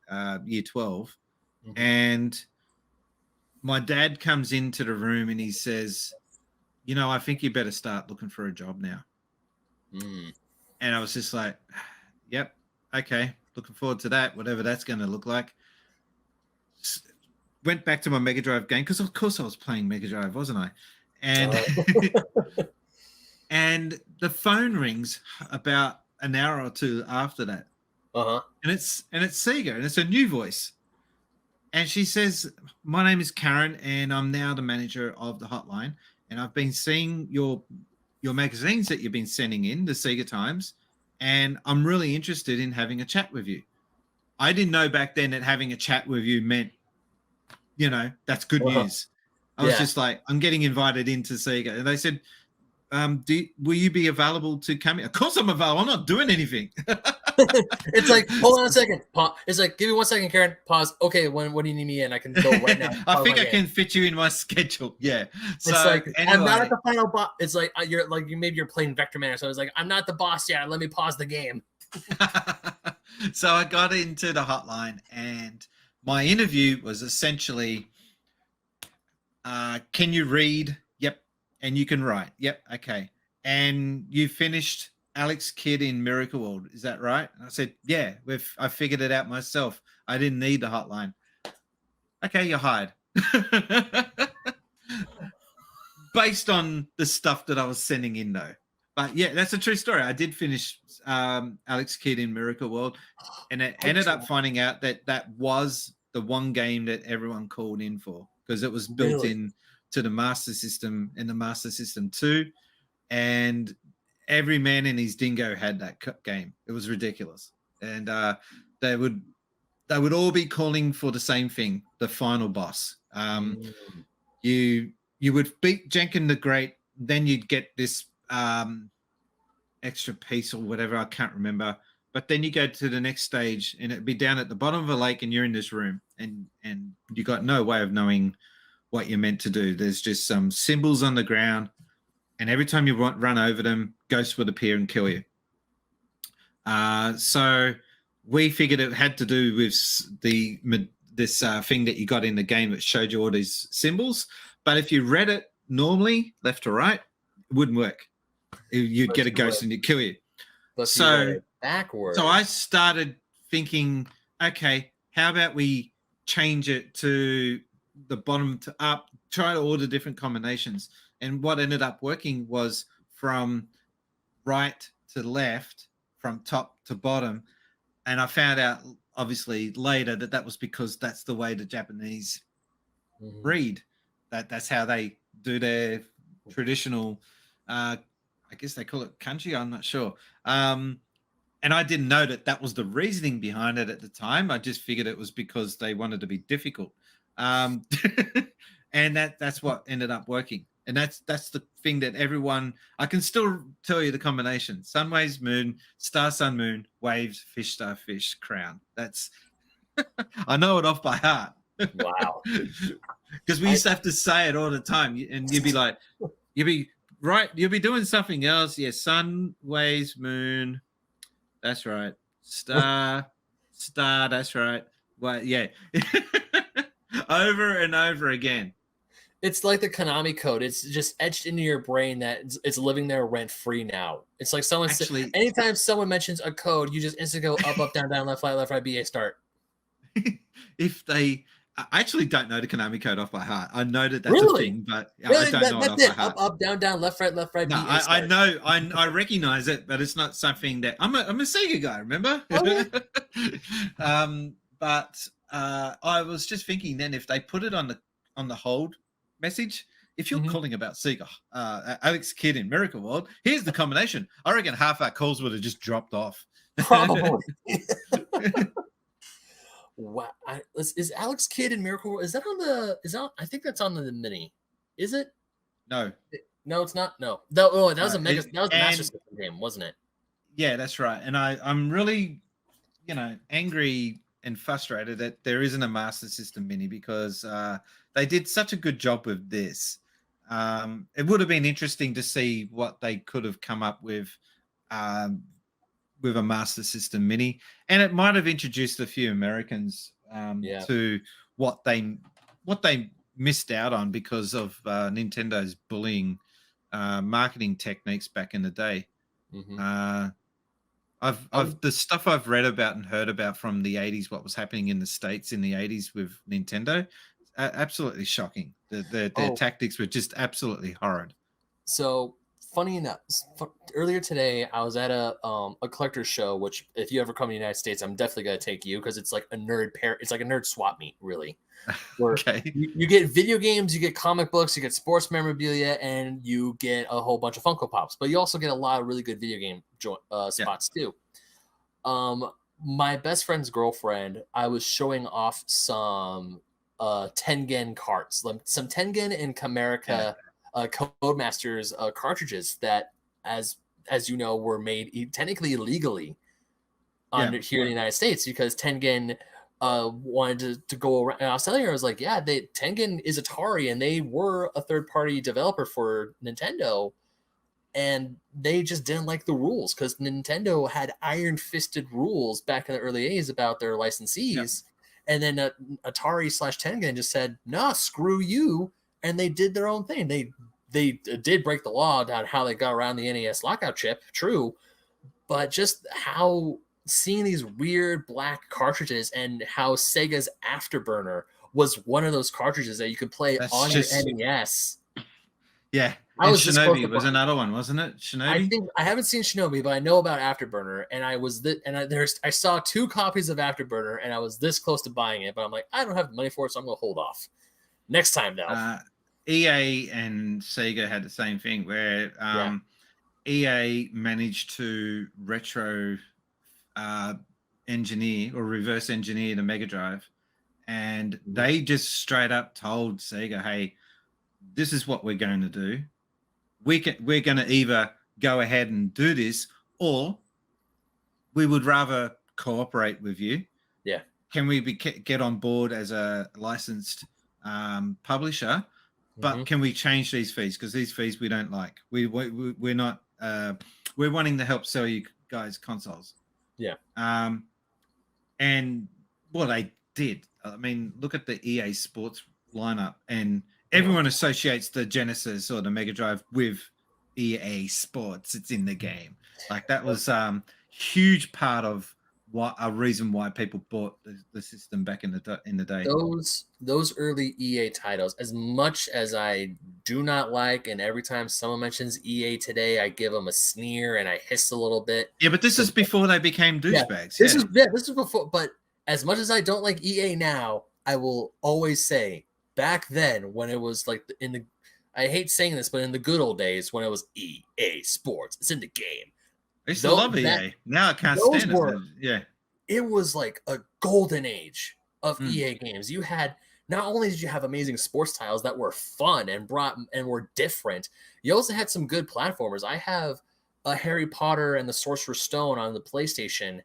year 12. And my dad comes into the room and he says, I think you better start looking for a job now. And I was just like, yep, okay, looking forward to that, whatever that's going to look like. Went back to my Mega Drive game because, of course, I was playing Mega Drive, wasn't I? And and the phone rings about an hour or two after that. And it's Sega, and it's a new voice. And she says, my name is Karen, and I'm now the manager of the hotline. And I've been seeing your magazines that you've been sending in, the Sega Times, and I'm really interested in having a chat with you. I didn't know back then that having a chat with you meant, that's good news. I was just like, I'm getting invited into Sega. And they said, will you be available to come in? Of course I'm available. I'm not doing anything. It's like, hold on a second. It's like, give me 1 second, Karen. Pause. Okay, when do you need me in? I can go right now. I think I can fit you in my schedule. Yeah. So it's like, anyway, I'm not at the final boss. It's like you're playing Vector Man. So I was like, I'm not the boss yet. Let me pause the game. So I got into the hotline, and my interview was essentially, can you read? Yep. And you can write. Yep. Okay. And you finished Alex Kidd in Miracle World, is that right? And I said, yeah, I figured it out myself. I didn't need the hotline. Okay, you're hired. Based on the stuff that I was sending in, though. But yeah, that's a true story. I did finish Alex Kidd in Miracle World, and it ended up finding out that was the one game that everyone called in for because it was built in to the Master System and the Master System 2, and every man and his dingo had that game. It was ridiculous. And they would all be calling for the same thing, the final boss. You would beat Jenkin the Great, then you'd get this extra piece or whatever, I can't remember. But then you go to the next stage and it'd be down at the bottom of a lake and you're in this room and you got no way of knowing what you're meant to do. There's just some symbols on the ground. And every time you run over them, ghosts would appear and kill you. So we figured it had to do with this thing that you got in the game that showed you all these symbols. But if you read it normally, left to right, it wouldn't work. You'd get a ghost and it'd kill you. So backwards. So I started thinking, okay, how about we change it to the bottom to up, try all the different combinations. And what ended up working was from right to left, from top to bottom. And I found out, obviously, later that was because that's the way the Japanese read. That's how they do their traditional, I guess they call it kanji, I'm not sure. and I didn't know that was the reasoning behind it at the time. I just figured it was because they wanted to be difficult. Um, and that's what ended up working. And that's the thing that everyone, I can still tell you the combination: sun, waves, moon, star, sun, moon, waves, fish, star, fish, crown. That's I know it off by heart. Wow. Because we used to have to say it all the time, and you'd be like, you'd be doing something else. Yeah, sun, waves, moon. That's right. Star, that's right. Well, yeah. Over and over again. It's like the Konami code. It's just etched into your brain that it's living there rent free now. It's like Actually, anytime someone mentions a code, you just instantly go up, up, down, down, left, right, BA, start. if they, I actually don't know the Konami code off by heart. I know that that's Really? a thing, but Really? I don't know it That's off it. by heart. Up, down, down, left, right, No, BA, I start. know, I recognize it, but it's not something that I'm a Sega guy. Remember? Okay. But I was just thinking then if they put it on the hold message. If you're calling about Sega, Alex Kidd in Miracle World, here's the combination. I reckon half our calls would have just dropped off. Probably. Wow. Is Alex Kidd in Miracle World? Is that on the? I think that's on the mini. Is it? No. No, it's not. No. That was a Master System game, wasn't it? Yeah, that's right. And I'm really, angry and frustrated that there isn't a Master System mini because they did such a good job with this. It would have been interesting to see what they could have come up with a Master System mini, and it might have introduced a few Americans to what they missed out on because of Nintendo's bullying marketing techniques back in the day. The stuff I've read about and heard about from the 80s, what was happening in the States in the 80s with Nintendo, absolutely shocking. Their tactics were just absolutely horrid. So funny enough, earlier today I was at a collector's show, which if you ever come to the United States, I'm definitely gonna take you because it's like a nerd it's like a nerd swap meet, really. Where you get video games, you get comic books, you get sports memorabilia, and you get a whole bunch of Funko Pops. But you also get a lot of really good video game spots too. My best friend's girlfriend, I was showing off some Tengen carts, some Tengen and Camerica Codemasters cartridges that, as you know, were made technically illegally here in the United States because Tengen wanted to go around. And I was telling her, I was like, yeah, Tengen is Atari, and they were a third-party developer for Nintendo, and they just didn't like the rules because Nintendo had iron-fisted rules back in the early 80s about their licensees. And then Atari/Tengen just said, nah, screw you. And they did their own thing. They did break the law on how they got around the NES lockout chip, true. But just how seeing these weird black cartridges and how Sega's Afterburner was one of those cartridges that you could play on your NES. Yeah. And Shinobi was another one, wasn't it? Shinobi? I haven't seen Shinobi, but I know about Afterburner, and I saw 2 copies of Afterburner, and I was this close to buying it, but I'm like, I don't have the money for it, so I'm gonna hold off. Next time though. EA and Sega had the same thing where EA managed to retro engineer or reverse engineer the Mega Drive, and they just straight up told Sega, hey, this is what we're going to do. We're going to either go ahead and do this, or we would rather cooperate with you. Yeah. Can we get on board as a licensed publisher? But can we change these fees? Because these fees we don't like. We're not. We're wanting to help sell you guys consoles. Yeah. And what they did. I mean, look at the EA Sports lineup, and everyone associates the Genesis or the Mega Drive with EA Sports. It's in the game. Like that was huge part of a reason why people bought the system back in the day. Those early EA titles, as much as I do not like, and every time someone mentions EA today, I give them a sneer and I hiss a little bit. Yeah, but this is before they became douchebags. This is before. But as much as I don't like EA now, I will always say back then when it was like I hate saying this, but in the good old days when it was EA Sports, it's in the game. I used to love EA. Now I can't stand it. Yeah. It was like a golden age of EA games. You had, not only did you have amazing sports titles that were fun and were different, you also had some good platformers. I have a Harry Potter and the Sorcerer's Stone on the PlayStation,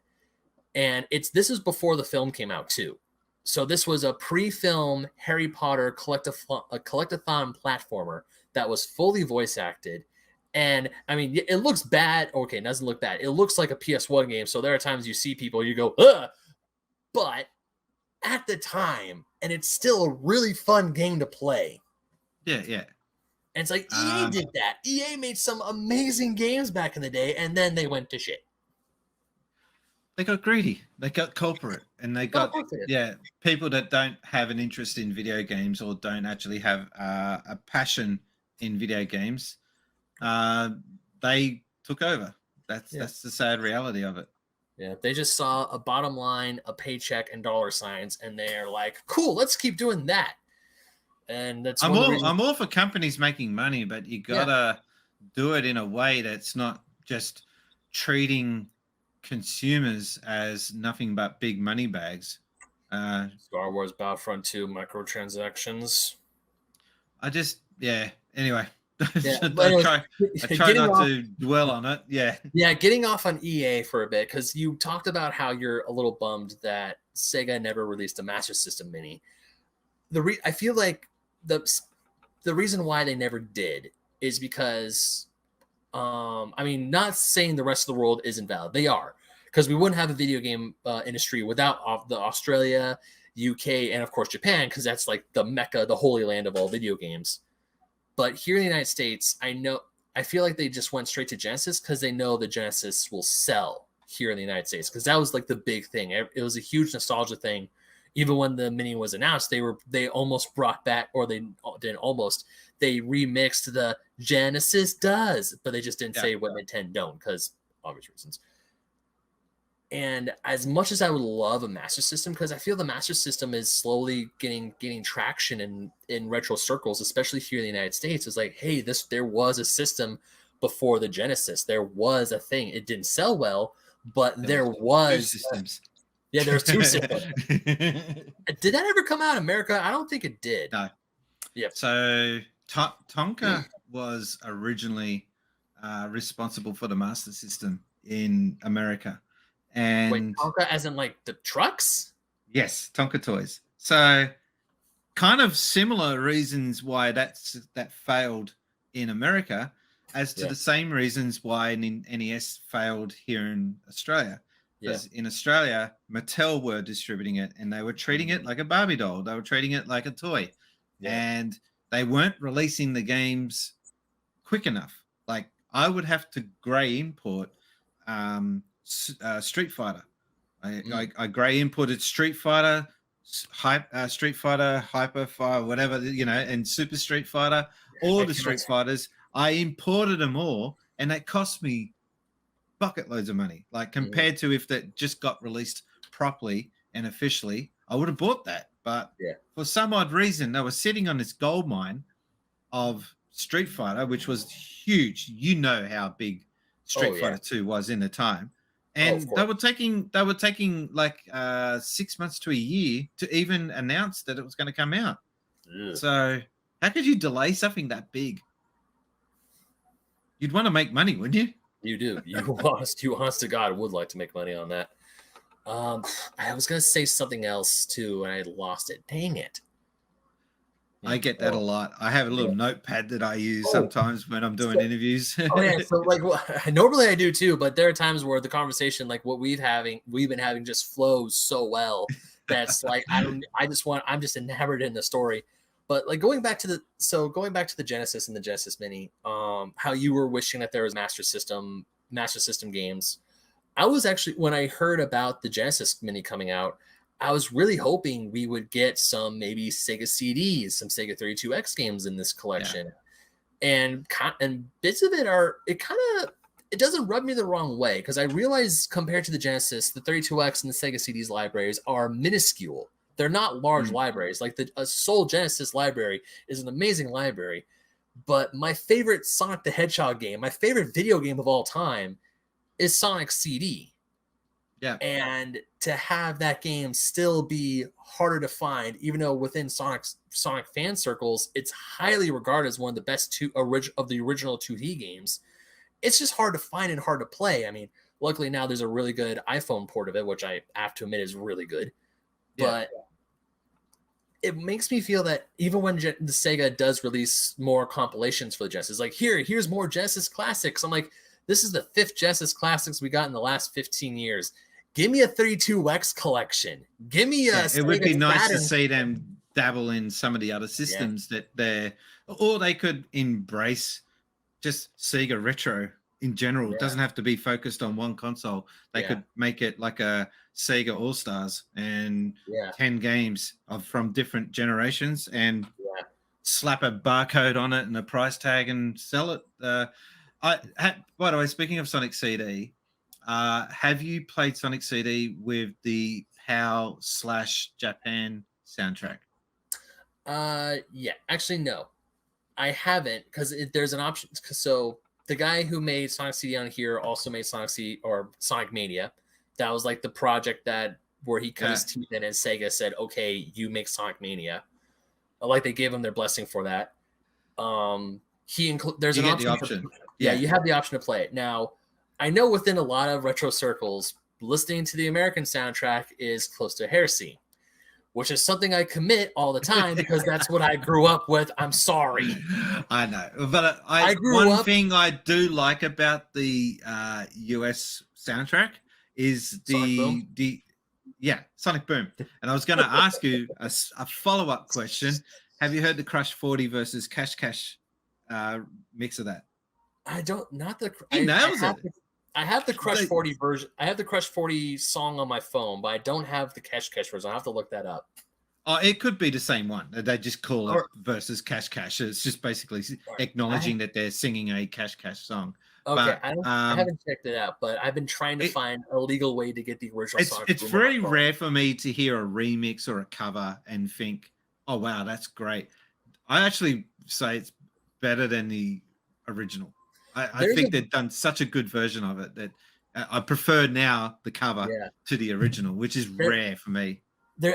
and this is before the film came out too. So this was a pre-film Harry Potter collectathon platformer that was fully voice acted. And I mean, it looks bad. Okay, it doesn't look bad. It looks like a PS1 game. So there are times you see people, you go, ugh. But at the time, and it's still a really fun game to play. Yeah, yeah. And it's like EA did that. EA made some amazing games back in the day, and then they went to shit. They got greedy. They got corporate, and they got people that don't have an interest in video games or don't actually have a passion in video games. They took over. That's the sad reality of it. Yeah, they just saw a bottom line, a paycheck, and dollar signs, and they're like, "Cool, let's keep doing that." And that's I'm all for companies making money, but you gotta do it in a way that's not just treating consumers as nothing but big money bags. Star Wars Battlefront 2 microtransactions. Anyway. I try not to dwell on it. Yeah, getting off on EA for a bit, because you talked about how you're a little bummed that Sega never released a Master System Mini. I feel like the reason why they never did is because I mean, not saying the rest of the world isn't valid. They are, because we wouldn't have a video game industry without the Australia, UK, and of course Japan, because that's like the Mecca, the holy land of all video games. But here in the United States, I feel like they just went straight to Genesis because they know the Genesis will sell here in the United States, because that was like the big thing. It was a huge nostalgia thing. Even when the Mini was announced, they almost brought back, or they didn't almost, they remixed the Genesis does, but they just didn't say what Nintendo don't, because obvious reasons. And as much as I would love a Master System, because I feel the Master System is slowly getting traction in retro circles, especially here in the United States, is like, hey, there was a system before the Genesis. There was a thing. It didn't sell well, but there was two systems. There's two systems. Did that ever come out in America? I don't think it did. No. Yeah. So Tonka was originally responsible for the Master System in America. And wait, Tonka as in like the trucks? Yes, Tonka toys. So kind of similar reasons why that failed in America as to the same reasons why NES failed here in Australia. Because in Australia, Mattel were distributing it, and they were treating it like a Barbie doll. They were treating it like a toy. And they weren't releasing the games quick enough. Like, I would have to gray import Street Fighter. I gray imported Street Fighter, Street Fighter, Hyperfire, whatever, and Super Street Fighter, all the Street Fighters. I imported them all, and that cost me bucket loads of money. Like, compared to if that just got released properly and officially, I would have bought that. But for some odd reason, they were sitting on this gold mine of Street Fighter, which was huge. You know how big Street Fighter 2 was in the time. And they were taking like 6 months to a year to even announce that it was going to come out. So how could you delay something that big? You'd want to make money, wouldn't you? You do. You honest to God would like to make money on that. I was going to say something else too, and I lost it. Dang it. I get that a lot. I have a little notepad that I use sometimes when I'm doing interviews. So like, normally I do too, but there are times where the conversation, like what we've been having, just flows so well that's like I'm just enamored in the story. But like going back to the Genesis and the Genesis Mini, how you were wishing that there was Master System games. I was actually, when I heard about the Genesis Mini coming out, I was really hoping we would get some maybe Sega CDs, some Sega 32X games in this collection. And bits of it it doesn't rub me the wrong way, because I realize compared to the Genesis, the 32X and the Sega CDs libraries are minuscule. They're not large libraries. Like a sole Genesis library is an amazing library. But my favorite Sonic the Hedgehog game, my favorite video game of all time, is Sonic CD. Yeah. And to have that game still be harder to find, even though within Sonic fan circles, it's highly regarded as one of the best of the original 2D games. It's just hard to find and hard to play. I mean, luckily now there's a really good iPhone port of it, which I have to admit is really good. But it makes me feel that even when the Sega does release more compilations for the Genesis, like here's more Genesis classics. I'm like, this is the 5th Genesis classics we got in the last 15 years. Give me a 32X collection. Give me a. It would be nice to see them dabble in some of the other systems that or they could embrace just Sega retro in general. It doesn't have to be focused on one console. They could make it like a Sega All Stars and 10 games from different generations and slap a barcode on it and a price tag and sell it. By the way, speaking of Sonic CD, have you played Sonic CD with the PAL/Japan soundtrack? Yeah, actually, no, I haven't, because there's an option. So the guy who made Sonic CD on here also made Sonic CD or Sonic Mania. That was like the project where he cut his teeth in, and Sega said, "Okay, you make Sonic Mania." Like they gave him their blessing for that. There's an option. You have the option to play it. Now, I know within a lot of retro circles, listening to the American soundtrack is close to heresy, which is something I commit all the time because that's what I grew up with. I'm sorry. I know. But one thing I do like about the US soundtrack is Sonic Boom. And I was going to ask you a follow-up question. Have you heard the Crush 40 versus Cash Cash mix of that? I don't. Not the. He nails it. I have the Crush 40 version. I have the Crush 40 song on my phone, but I don't have the Cash Cash version. I have to look that up. Oh, it could be the same one. They just call it versus Cash Cash. It's just basically acknowledging that they're singing a Cash Cash song. Okay, but, I haven't checked it out, but I've been trying to find a legal way to get the original song. It's very rare for me to hear a remix or a cover and think, oh, wow, that's great. I actually say it's better than the original. I think they've done such a good version of it that I prefer now the cover to the original, which is rare for me.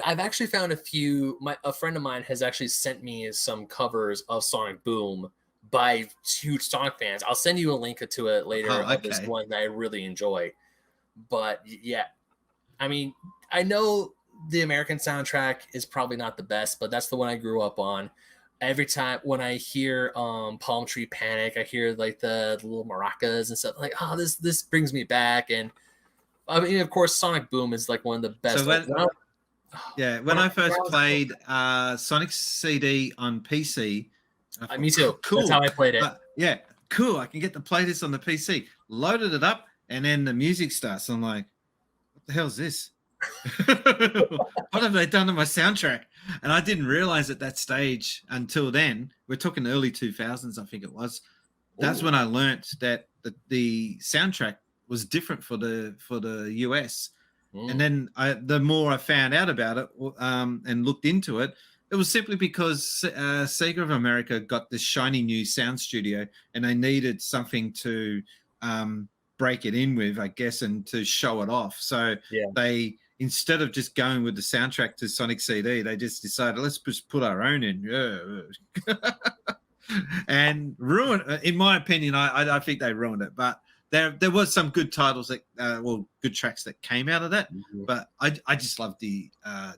I've actually found a friend of mine has actually sent me some covers of Sonic Boom by huge Sonic fans. I'll send you a link to it later of this one that I really enjoy. But yeah, I mean, I know the American soundtrack is probably not the best, but that's the one I grew up on. Every time when I hear Palm Tree Panic, I hear like the little maracas and stuff. Like, oh, this brings me back. And I mean, of course, Sonic Boom is like one of the best. So when I first played Sonic CD on PC, me too. Cool. That's how I played it. Cool. I can get to play this on the PC. Loaded it up, and then the music starts. I'm like, what the hell is this? What have they done to my soundtrack? And I didn't realize at that stage until then. We're talking early 2000s, I think it was. That's when I learnt that the soundtrack was different for the US. And then the more I found out about it and looked into it, it was simply because Sega of America got this shiny new sound studio, and they needed something to break it in with, I guess, and to show it off. So they, instead of just going with the soundtrack to Sonic CD, they just decided, let's just put our own in. And ruin, in my opinion, I think they ruined it. But there was some good titles that, good tracks that came out of that. But I just love the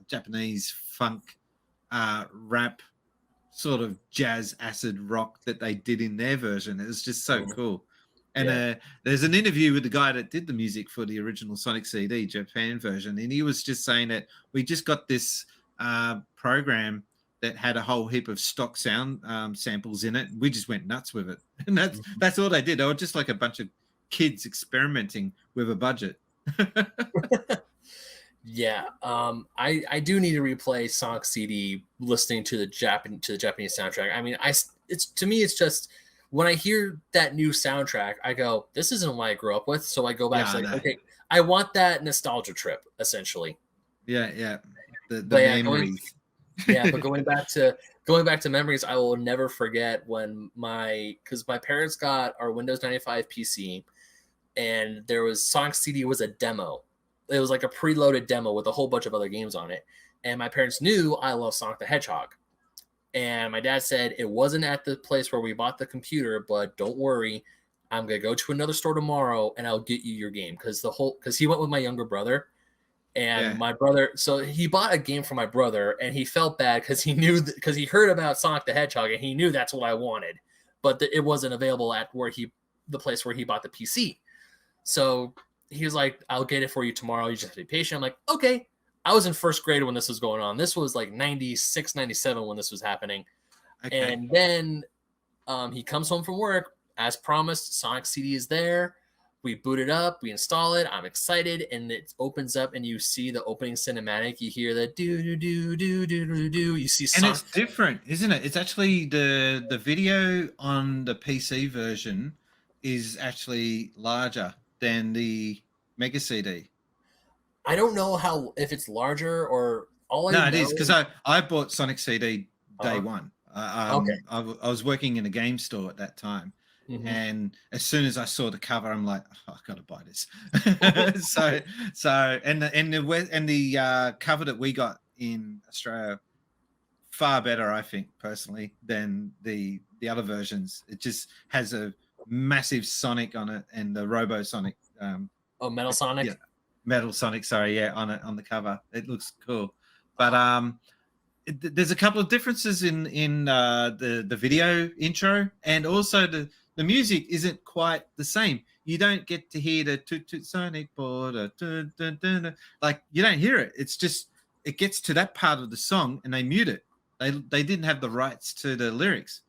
Japanese funk rap sort of jazz acid rock that they did in their version. It was just so cool. And there's an interview with the guy that did the music for the original Sonic CD Japan version, and he was just saying that we just got this program that had a whole heap of stock sound samples in it. We just went nuts with it, and that's all they did. They were just like a bunch of kids experimenting with a budget. I do need to replay Sonic CD listening to the Japanese soundtrack. I mean, it's just when I hear that new soundtrack, I go, this isn't what I grew up with. So I go back and okay, I want that nostalgia trip, essentially. The memories. But going back to memories, I will never forget when because my parents got our Windows 95 PC, and there was Sonic CD was a demo. It was like a preloaded demo with a whole bunch of other games on it. And my parents knew I love Sonic the Hedgehog. And my dad said it wasn't at the place where we bought the computer, but don't worry, I'm gonna go to another store tomorrow and I'll get you your game because he went with my younger brother. And my brother, so he bought a game for my brother, and he felt bad because he knew because he heard about Sonic the Hedgehog, and he knew that's what I wanted, but it wasn't available at the place where he bought the PC. So he was like, "I'll get it for you tomorrow. You just have to be patient." I'm like, "Okay." I was in first grade when this was going on. This was like 96, 97 when this was happening. Okay. And then he comes home from work, as promised. Sonic CD is there. We boot it up, we install it. I'm excited, and it opens up, and you see the opening cinematic. You hear the do do do do do do do. You see, and it's different, isn't it? It's actually the video on the PC version is actually larger than the Mega CD. I don't know if it's larger or all. It is because I bought Sonic CD day one. Okay, I was working in a game store at that time. Mm-hmm. And as soon as I saw the cover, I'm like, I gotta buy this. and the cover that we got in Australia far better, I think, personally, than the other versions. It just has a massive Sonic on it and the Robo Sonic. Metal Sonic. Yeah, Metal Sonic. Sorry, on it on the cover. It looks cool, but there's a couple of differences in the video intro, and also the music isn't quite the same. You don't get to hear the toot toot Sonic board, like you don't hear it. It's just it gets to that part of the song and they mute it. They didn't have the rights to the lyrics.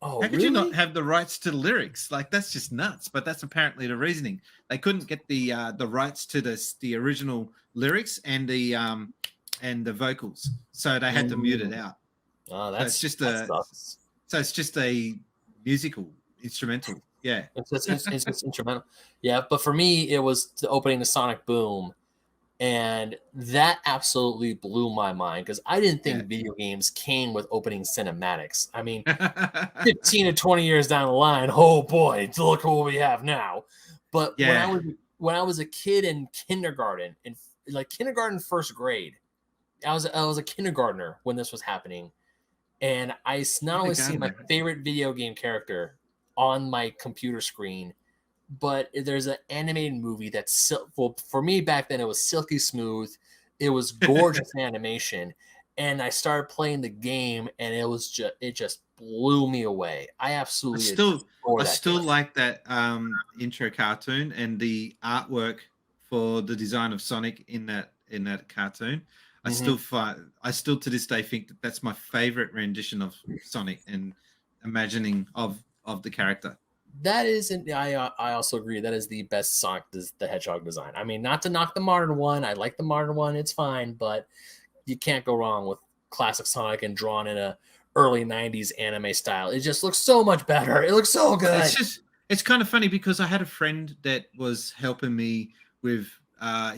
Oh, how could you not have the rights to the lyrics? Like that's just nuts. But that's apparently the reasoning. They couldn't get the rights to the original lyrics and the vocals, so they had to mute it out. Oh, that's so it's just a musical instrumental. Yeah, it's instrumental. Yeah, but for me, it was the opening to Sonic Boom, and that absolutely blew my mind because I didn't think video games came with opening cinematics. I mean, 15 to 20 years down the line, oh boy, look what we have now. But when I was a kid in kindergarten, first grade, I was a kindergartner when this was happening, and I not only see my favorite video game character on my computer screen, but there's an animated movie that's for me back then it was silky smooth, it was gorgeous animation, and I started playing the game, and it just blew me away. I absolutely I still like that intro cartoon and the artwork for the design of Sonic in that cartoon. I still to this day think that's my favorite rendition of Sonic and imagining of the character. That is, I also agree. That is the best Sonic the Hedgehog design. I mean, not to knock the modern one. I like the modern one. It's fine, but you can't go wrong with classic Sonic and drawn in a early 90s anime style. It just looks so much better. It looks so good. It's kind of funny because I had a friend that was helping me with, I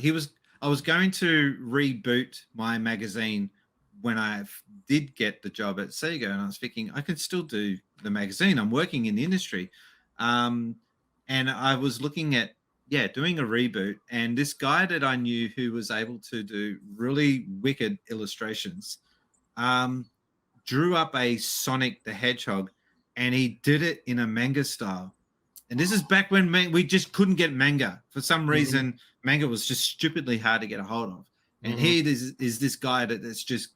was going to reboot my magazine when I did get the job at SEGA, and I was thinking I could still do the magazine. I'm working in the industry. And I was looking at, doing a reboot, and this guy that I knew who was able to do really wicked illustrations, drew up a Sonic the Hedgehog, and he did it in a manga style. And this is back when we just couldn't get manga. For some reason, manga was just stupidly hard to get a hold of. And here is this guy that's just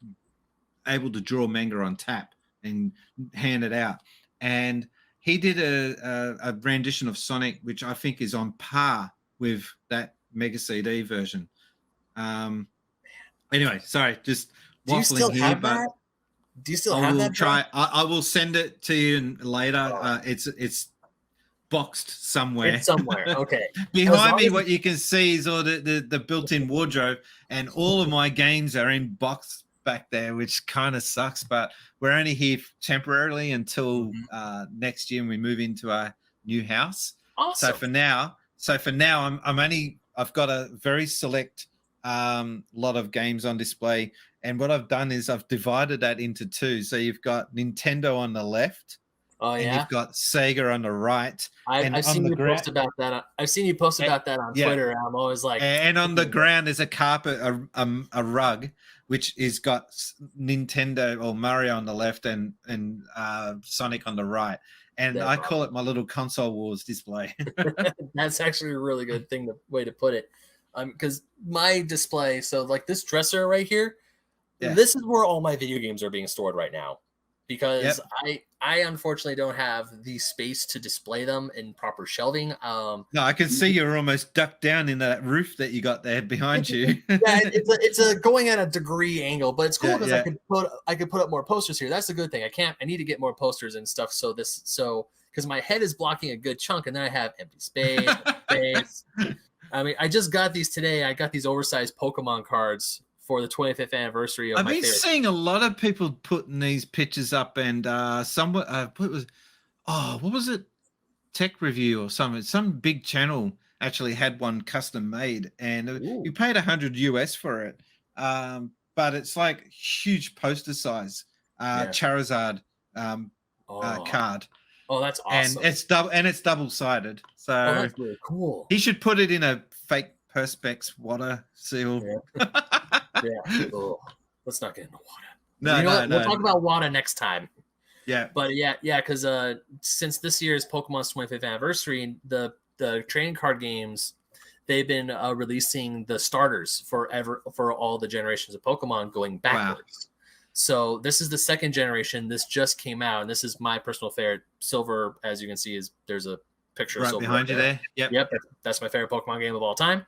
able to draw manga on tap and hand it out. And he did a rendition of Sonic, which I think is on par with that Mega CD version. Anyway, sorry, just waffling here. But do you still have that? I will send it to you later. It's boxed somewhere. It's somewhere. Okay. Behind me, what you can see is all the built-in wardrobe, and all of my games are in box back there, which kind of sucks. But we're only here temporarily until next year when we move into our new house. Awesome. So for now, I've got a very select lot of games on display, and what I've done is I've divided that into two. So you've got Nintendo on the left, Oh and yeah. you've got Sega on the right, and I've on seen the you ground, post about that. I've seen you post about that on yeah, Twitter. I'm always like, and on the ground there's a carpet, a rug, which is got Nintendo or Mario on the left and Sonic on the right, and that's I call awesome. it my little console wars display. That's actually a really good way to put it. Because my display, so like this dresser right here, Yeah. this is where all my video games are being stored right now. Because Yep. I unfortunately don't have the space to display them in proper shelving. No, I can see you're almost ducked down in that roof that you got there behind you. Yeah, it's a going at a degree angle, but it's cool because Yeah. I could put up more posters here. That's a good thing. I need to get more posters and stuff. So because my head is blocking a good chunk, and then I have empty space. I mean, I just got these today. I got these oversized Pokemon cards for the 25th anniversary of I've my been favorite. seeing a lot of people putting these pictures up, and somewhere what was it? Tech Review or something. Some big channel actually had one custom made, and you paid $100 for it. But it's like huge poster size Charizard card. Oh, that's And awesome. it's double sided. So that's really cool. he should put it in a fake Perspex water seal. Yeah. Oh, let's not get into water. No. We'll talk about water next time. Yeah. But because since this year's Pokemon's 25th anniversary, the trading card games, they've been releasing the starters for all the generations of Pokemon going backwards. Wow. So this is the second generation. This just came out, and this is my personal favorite. Silver, as you can see, there's a picture right of Silver behind you there. Yep. That's my favorite Pokemon game of all time.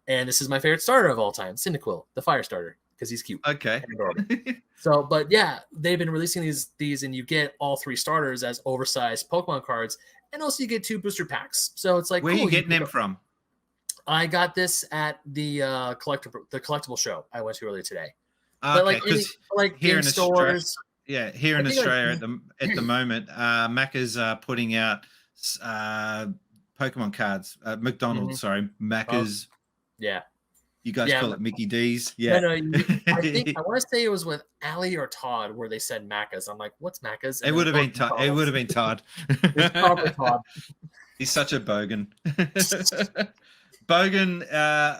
And this is my favorite starter of all time, Cyndaquil, the fire starter, because he's cute. Okay. So, but yeah, they've been releasing these, and you get all three starters as oversized Pokemon cards, and also you get 2 booster packs. So it's like, where cool, are you getting them from? I got this at the collectible show I went to earlier today. Okay, but here in stores. Here in Australia at the moment, Macca's putting out Pokemon cards. McDonald's, sorry, Macca's. Yeah. You guys call it Mickey D's? Yeah. No, I want to say it was with Ali or Todd where they said Macca's. I'm like, what's Macca's? It would have been Todd. It would have been Todd. It's probably Todd. He's such a bogan. Bogan.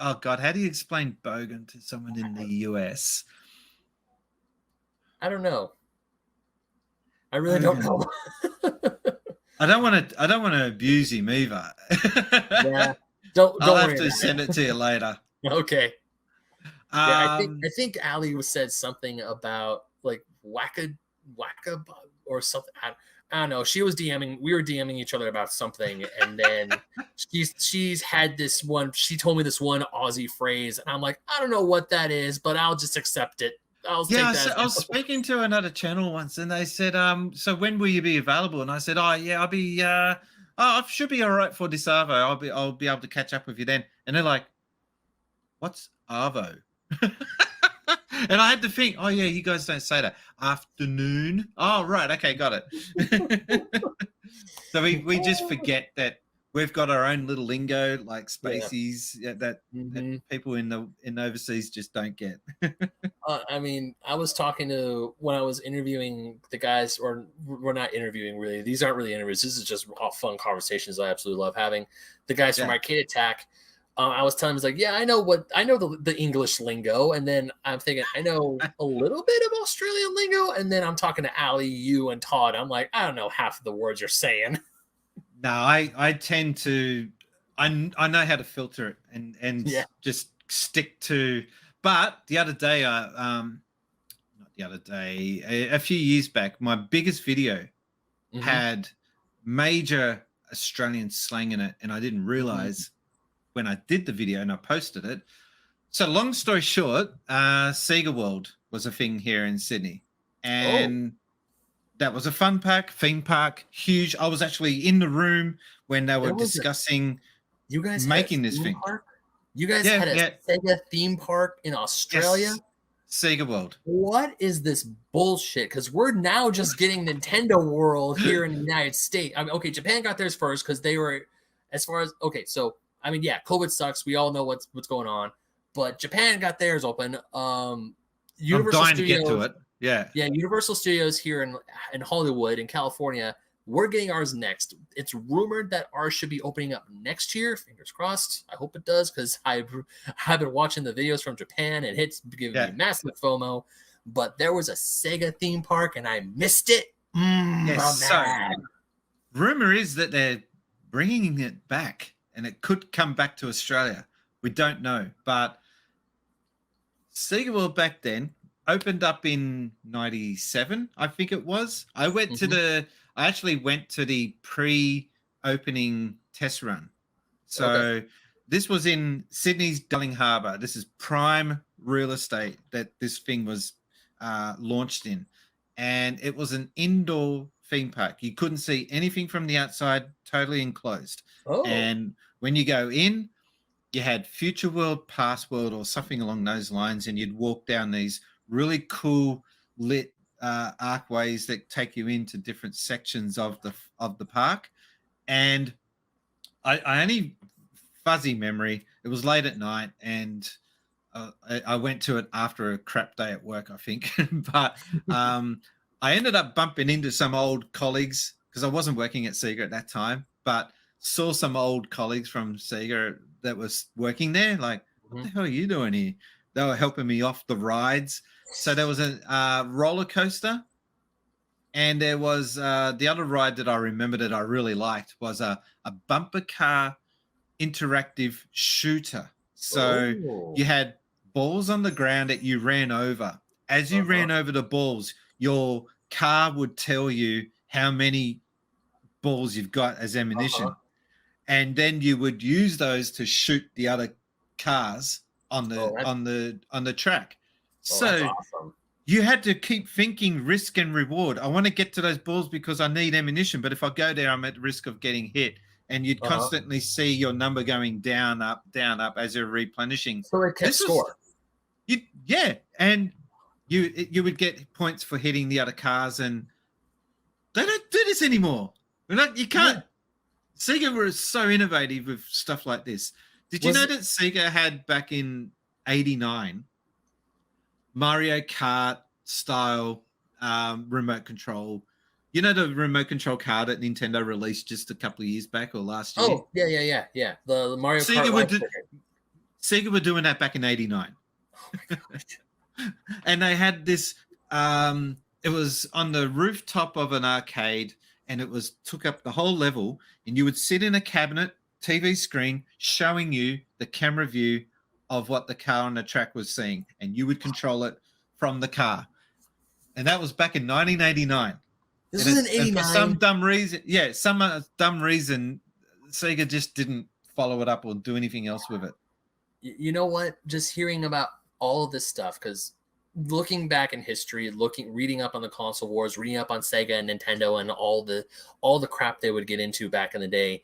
Oh God, how do you explain bogan to someone in the US? I don't know. I really don't know. I don't want to abuse him either. Yeah. I'll have to send it to you later. Okay. I think Ali said something about like wacka or something. I don't know. She was DMing. We were DMing each other about something, and then she's had this one. She told me this one Aussie phrase, and I'm like, I don't know what that is, but I'll just accept it. I was speaking to another channel once, and they said, so when will you be available? And I said, I'll be. I should be all right for this Arvo. I'll be able to catch up with you then. And they're like, what's Arvo? And I had to think, you guys don't say that. Afternoon. Oh, right. Okay, got it. So we just forget that we've got our own little lingo, like Spacies, that people in overseas just don't get. I mean, I was talking to when I was interviewing the guys, or we're not interviewing really. These aren't really interviews. This is just all fun conversations I absolutely love having. The guys from Arcade Attack. I was telling him, like, I know the English lingo, and then I'm thinking I know a little bit of Australian lingo, and then I'm talking to Ali, you, and Todd. I'm like, I don't know half of the words you're saying. No, I tend to, I know how to filter it and just stick to. But the other day, a few years back, my biggest video had major Australian slang in it, and I didn't realize when I did the video and I posted it. So long story short, SEGA World was a thing here in Sydney, and that was a fun pack, theme park, huge. I was actually in the room when they were discussing you guys making this thing. Park? You guys had a SEGA theme park in Australia? Yes. SEGA World. What is this bullshit? Because we're now just getting Nintendo World here in the United States. I mean, okay, Japan got theirs first because they were, as far as, so, I mean, COVID sucks. We all know what's going on. But Japan got theirs open. Universal Studios, to get to it. Yeah, Universal Studios here in Hollywood, in California, We're getting ours next. It's rumored that ours should be opening up next year. Fingers crossed. I hope it does, because I've been watching the videos from Japan and it's giving me massive FOMO. But there was a Sega theme park and I missed it. Yes, so rumor is that they're bringing it back and it could come back to Australia. We don't know, but Sega World back then opened up in 97, I think it was. I actually went to the pre-opening test run. So this was in Sydney's Darling Harbour. This is prime real estate that this thing was launched in. And it was an indoor theme park. You couldn't see anything from the outside, totally enclosed. And when you go in, you had Future World, Past World, or something along those lines, and you'd walk down these really cool lit archways that take you into different sections of the park. And I only fuzzy memory. It was late at night, and I went to it after a crap day at work, I think. But I ended up bumping into some old colleagues because I wasn't working at Sega at that time, but saw some old colleagues from Sega that was working there. Like, what the hell are you doing here? They were helping me off the rides. So there was a roller coaster, and there was the other ride that I remember that I really liked was a bumper car interactive shooter. So you had balls on the ground that you ran over. As you ran over the balls, your car would tell you how many balls you've got as ammunition. And then you would use those to shoot the other cars on the track. So awesome. You had to keep thinking risk and reward. I want to get to those balls because I need ammunition, but if I go there, I'm at risk of getting hit. And you'd constantly see your number going down, up as you're replenishing. So it kept score. And you would get points for hitting the other cars, and they don't do this anymore. You can't. Yeah. Sega was so innovative with stuff like this. Did you know that Sega had back in '89 Mario Kart style remote control? You know the remote control car that Nintendo released just a couple of years back or last year? Oh, yeah. The Mario Kart. Sega were doing that back in '89. Oh my gosh. And they had this, it was on the rooftop of an arcade, and it took up the whole level, and you would sit in a cabinet, TV screen, showing you the camera view of what the car on the track was seeing, and you would control it from the car. And that was back in 1989. This was in 89. For some dumb reason, Sega just didn't follow it up or do anything else with it. You know what? Just hearing about all of this stuff, because looking back in history, reading up on the console wars, reading up on Sega and Nintendo and all the crap they would get into back in the day,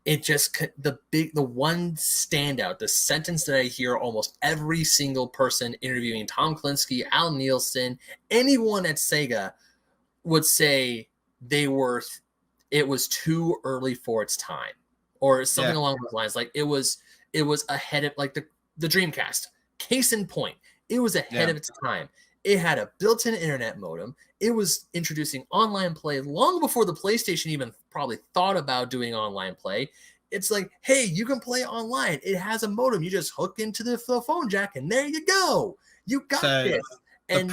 it just the one standout, the sentence that I hear almost every single person interviewing Tom Klinsky, Al Nielsen, anyone at Sega would say it was too early for its time, or something along those lines. Like it was ahead of, like, the Dreamcast. Case in point, it was ahead of its time. It had a built-in internet modem. It was introducing online play long before the PlayStation even probably thought about doing online play. It's like, hey, you can play online. It has a modem. You just hook into the phone jack, and there you go. You got this. The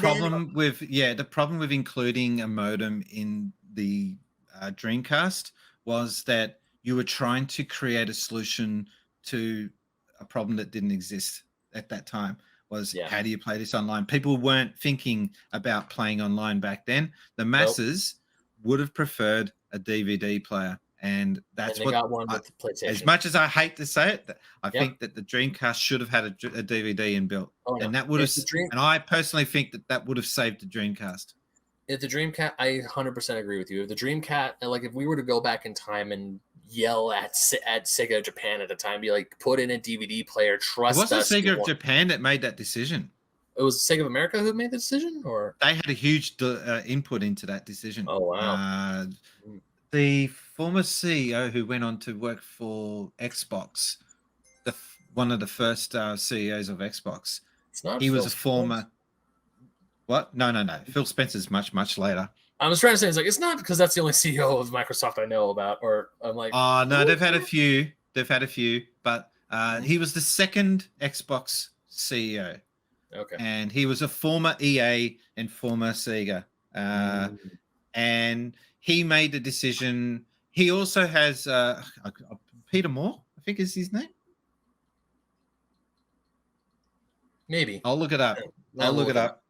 problem with including a modem in the Dreamcast was that you were trying to create a solution to a problem that didn't exist at that time. How do you play this online? People weren't thinking about playing online back then. The masses would have preferred a DVD player, and that's what got one with the PlayStation. As much as I hate to say it, I think that the Dreamcast should have had a DVD inbuilt, and that would have. And I personally think that would have saved the Dreamcast. If the Dreamcast, I 100% agree with you. If the Dreamcast, like, if we were to go back in time and yell at Sega Japan at the time, be like, put in a DVD player, trust us. It wasn't Sega of Japan that made that decision. It was Sega of America who made the decision, or they had a huge input into that decision. Oh wow! The former CEO who went on to work for Xbox, one of the first CEOs of Xbox. It's not. He was a former. What? No. Phil Spencer's much later. I was trying to say, it's not because that's the only CEO of Microsoft I know about, or I'm like, oh no, they've had a few, but he was the second Xbox CEO. Okay. And he was a former EA and former SEGA. And he made the decision. He also has Peter Moore, I think is his name. Maybe. I'll look it up. I'll look it up.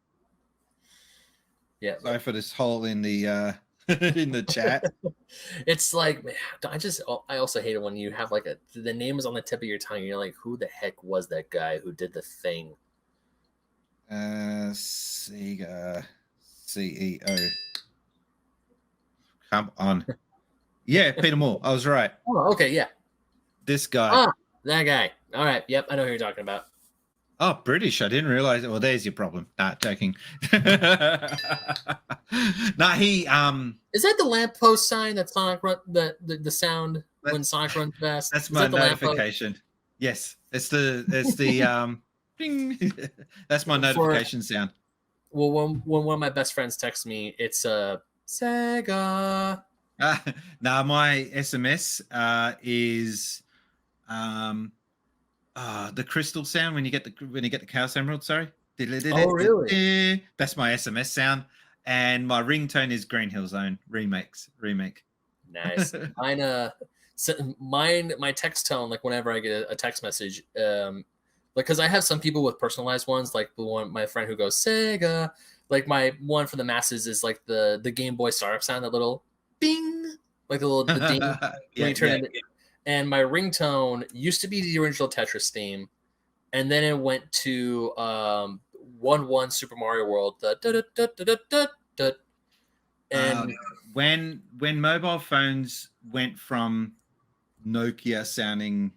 Yeah. Sorry for this hole in the in the chat. It's like, man, I also hate it when you have like the name is on the tip of your tongue. And you're like, who the heck was that guy who did the thing? SEGA CEO. Come on. Yeah, Peter Moore. I was right. Oh, okay, yeah. This guy. Ah, that guy. All right. Yep, I know who you're talking about. Oh, British. I didn't realize it. Well, there's your problem. Nah, joking. Nah, he Is that the lamppost sign that Sonic the sound when Sonic runs fast? That's my notification. Yes. It's the ding. That's my notification sound. Well, when one of my best friends texts me, it's Sega. Now my SMS is the crystal sound when you get the Chaos Emerald. Sorry. Oh, really? That's my SMS sound, and my ringtone is Green Hill Zone remake. Nice. Mine, my text tone, like whenever I get a text message, like because I have some people with personalized ones, like the one my friend who goes Sega. Like my one for the masses is like the Game Boy startup sound, that little bing, like the ding when you turn it. And my ringtone used to be the original Tetris theme, and then it went to 1-1 Super Mario World. And when mobile phones went from Nokia sounding,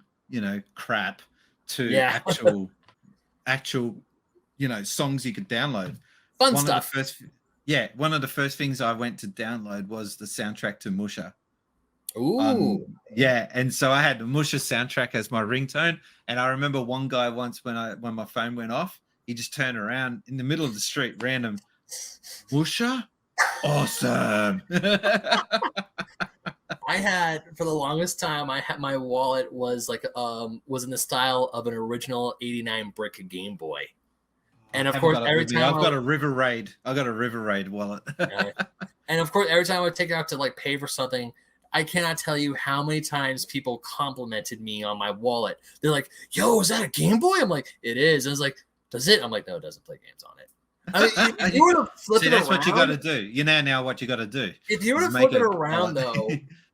crap to actual, songs you could download. Fun stuff. One of the first things I went to download was the soundtrack to Musha. Ooh. And so I had the Musha soundtrack as my ringtone. And I remember one guy once when my phone went off, he just turned around in the middle of the street, random, Musha? Awesome. I had, for the longest time, my wallet was like was in the style of an original 89 brick Game Boy. And of course, every time I've got a River Raid. Wallet. And of course, every time I would take it out to like pay for something, I cannot tell you how many times people complimented me on my wallet. They're like, "Yo, is that a Game Boy?" I'm like, "It is." And I was like, "Does it?" I'm like, "No, it doesn't play games on it." I mean, if you were to flip it that's around, what you got to do. You know what you got to do. If you were to flip it around, though,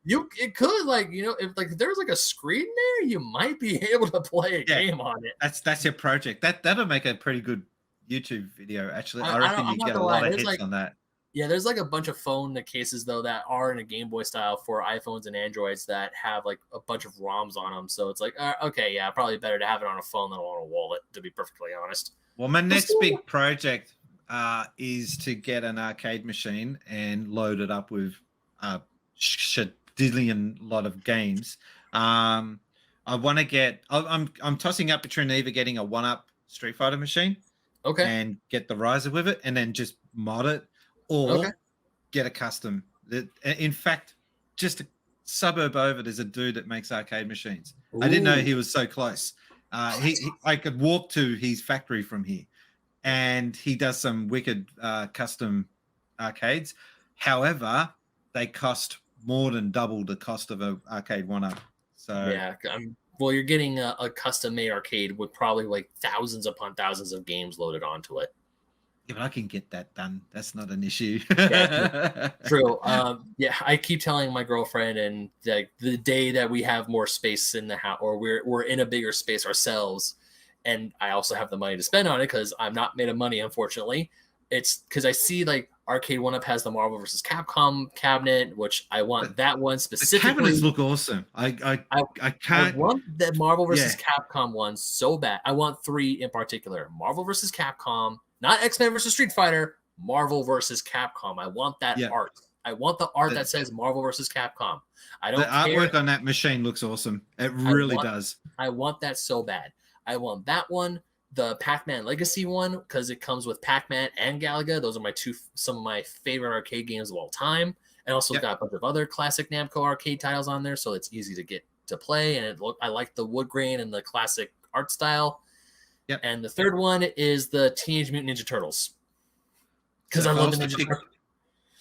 it could, like, if like there's like a screen there, you might be able to play a game on it. That's your project. That'll make a pretty good YouTube video. Actually, I reckon you get a lot of hits on that. Yeah, there's like a bunch of phone cases though that are in a Game Boy style for iPhones and Androids that have like a bunch of ROMs on them. So it's like, okay, yeah, probably better to have it on a phone than on a wallet, to be perfectly honest. Well, my next big project is to get an arcade machine and load it up with a shadillion lot of games. I want to get. I'm tossing up between either getting a 1-up Street Fighter machine, and get the riser with it, and then just mod it. Or get a custom. In fact, just a suburb over, there's a dude that makes arcade machines. Ooh. I didn't know he was so close. I could walk to his factory from here, and he does some wicked custom arcades. However, they cost more than double the cost of an arcade 1-up. So yeah, well, you're getting a custom-made arcade with probably like thousands upon thousands of games loaded onto it. Yeah, but I can get that done. That's not an issue. Yeah, true. I keep telling my girlfriend, and like the day that we have more space in the house, or we're in a bigger space ourselves, and I also have the money to spend on it because I'm not made of money, unfortunately. It's because I see like Arcade 1-Up has the Marvel vs. Capcom cabinet, which I want that one specifically. The cabinets look awesome. I can't. I want the Marvel vs. Capcom one so bad. I want 3 in particular: Marvel vs. Capcom. Not X-Men versus Street Fighter, Marvel versus Capcom. I want that art. I want the art that says Marvel versus Capcom. The artwork on that machine looks awesome. It really does. I want that so bad. I want that one, the Pac-Man Legacy one because it comes with Pac-Man and Galaga. Those are some of my favorite arcade games of all time. And also got a bunch of other classic Namco arcade titles on there, so it's easy to get to play. And I like the wood grain and the classic art style. Yep. And the third one is the Teenage Mutant Ninja Turtles because I love the Ninja Turtles.